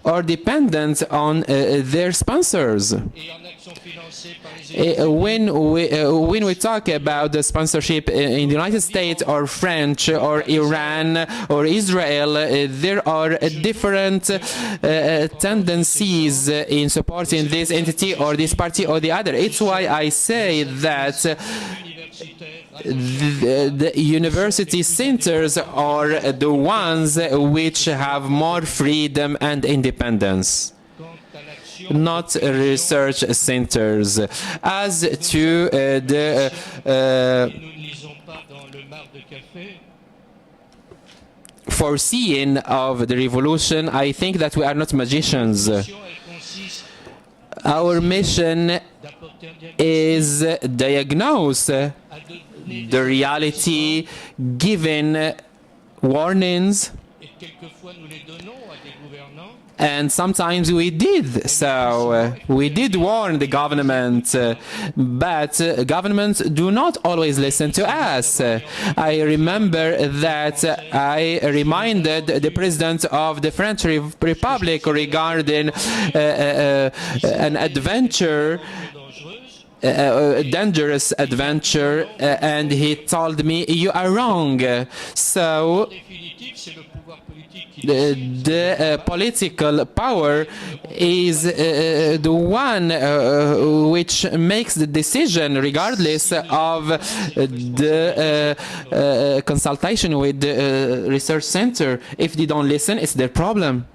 are dependent on their sponsors. When we talk about the sponsorship in the United States or French or Iran or Israel, there are different tendencies in supporting this entity or this party or the other. It's why I say that the university centers are the ones which have more freedom and independence, not research centers. As to the foreseeing of the revolution, I think that we are not magicians. Our mission is diagnose the reality, given warnings, and sometimes we did so. We did warn the government, but governments do not always listen to us. I remember that I reminded the President of the French Republic regarding an adventure, a dangerous adventure, and he told me, you are wrong. So the political power is the one which makes the decision regardless of the consultation with the research center. If they don't listen, it's their problem.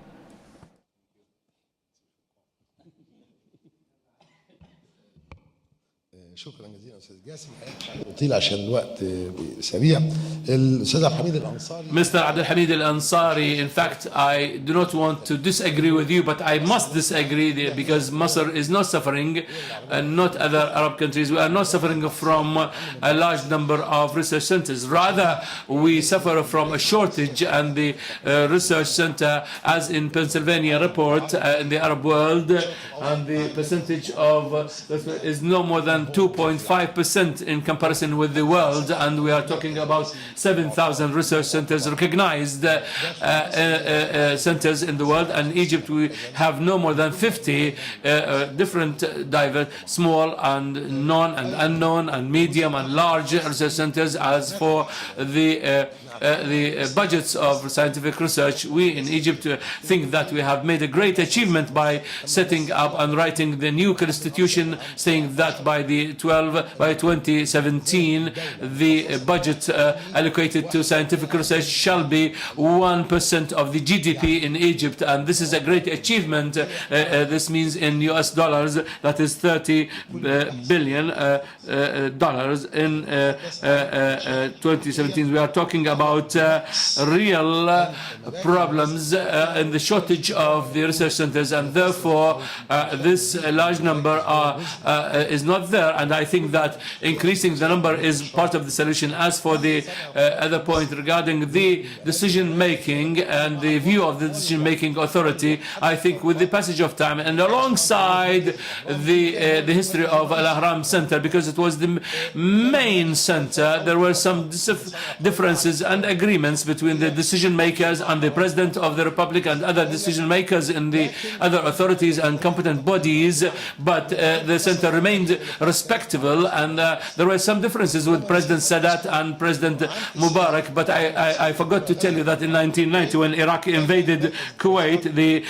شكرا جزيلا استاذ جاسم. طويل عشان الوقت سريع. الاستاذ عبد الحميد الانصاري. Mr. Abdul Hamid Al-Ansari, in fact, I do not want to disagree with you, but I must disagree because Masr is not suffering, and not other Arab countries. We are not suffering from a large number of research centers. Rather, we suffer from a shortage, and the research center, as in Pennsylvania report in the Arab world, and the percentage of is no more than 2.5% in comparison with the world, and we are talking about 7,000 research centers, recognized centers in the world, and Egypt we have no more than 50 different diverse, small and known and unknown and medium and large research centers. As for the budgets of scientific research, we in Egypt think that we have made a great achievement by setting up and writing the new constitution, saying that by 2017 the budget allocated to scientific research shall be 1% of the GDP in Egypt, and this is a great achievement. This means in US dollars that is $30 billion in 2017. We are talking about real problems in the shortage of the research centers, and therefore this large number is not there, and I think that increasing the number is part of the solution. As for the other point regarding the decision making and the view of the decision making authority, I think with the passage of time and alongside the history of Al-Ahram Center, because it was the main center, there were some differences and agreements between the decision makers and the President of the Republic and other decision makers in the other authorities and competent bodies, but the center remained respectable, and there were some differences with President Sadat and President Mubarak. But I forgot to tell you that in 1990, when Iraq invaded Kuwait, the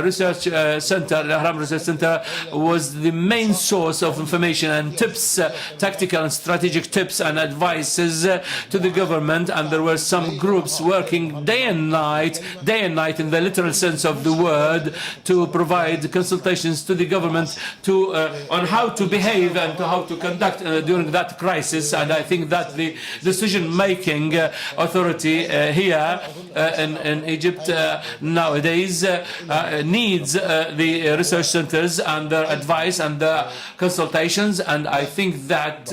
research center, the Ahram Research Center, was the main source of information and tips, tactical and strategic tips and advices to the government, and there were some groups working day and night in the literal sense of the word, to provide consultations to the government on how to behave and how to conduct during that crisis. And I think that the decision-making authority here in Egypt nowadays needs the research centers and their advice and their consultations, and I think that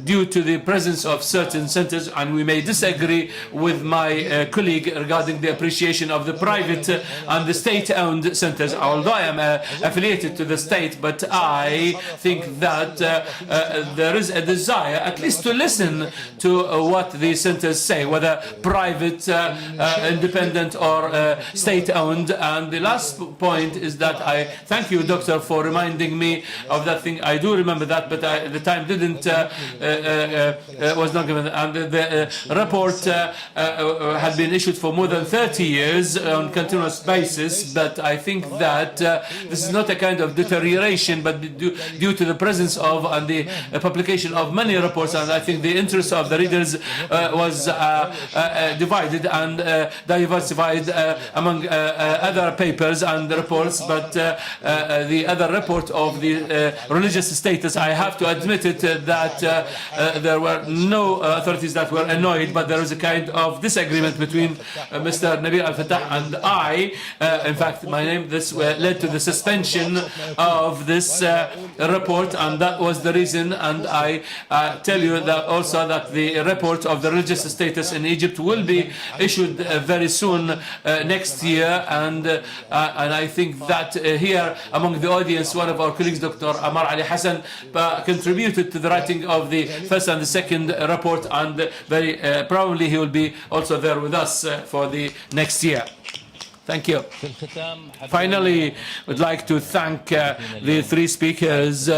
due to the presence of certain centers, and we may disagree with my colleague regarding the appreciation of the private and the state-owned centers, although I am affiliated to the state, but I think that there is a desire at least to listen to what the centers say, whether private, independent or state-owned. And the last point is that I thank you, Doctor, for reminding me of that thing. I do remember that, but the time didn't was not given. And the report had been issued for more than 30 years on continuous basis, but I think that this is not a kind of deterioration, but due to the presence of and the publication of many reports, and I think the interest of the readers was divided and diversified among other papers and reports. But the other report of the religious status, I have to admit it that there were no authorities that were annoyed, but there was a kind of disagreement between Mr. Nabil Al-Fattah and I. In fact, my name, this led to the suspension of this report, and that was the reason. And I tell you that also that the report of the religious status in Egypt will be issued very soon next year, and I think that here among the audience, one of our colleagues, Dr. Amar Ali Hassan, contributed to the writing of the first and the second report, and very probably he will be also there with us for the next year. Thank you. Finally, would like to thank the three speakers,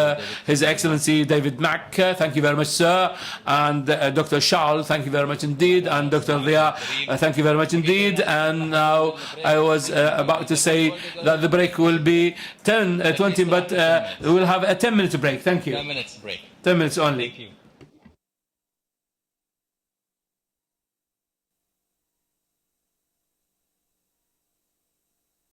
His Excellency David Mack, thank you very much, sir, and Dr. Charles, thank you very much indeed, and Dr. Ria, thank you very much indeed. And now I was about to say that the break will be 20, but we'll have a 10-minute break. Thank you. 10 minutes break. 10 minutes only. Thank you.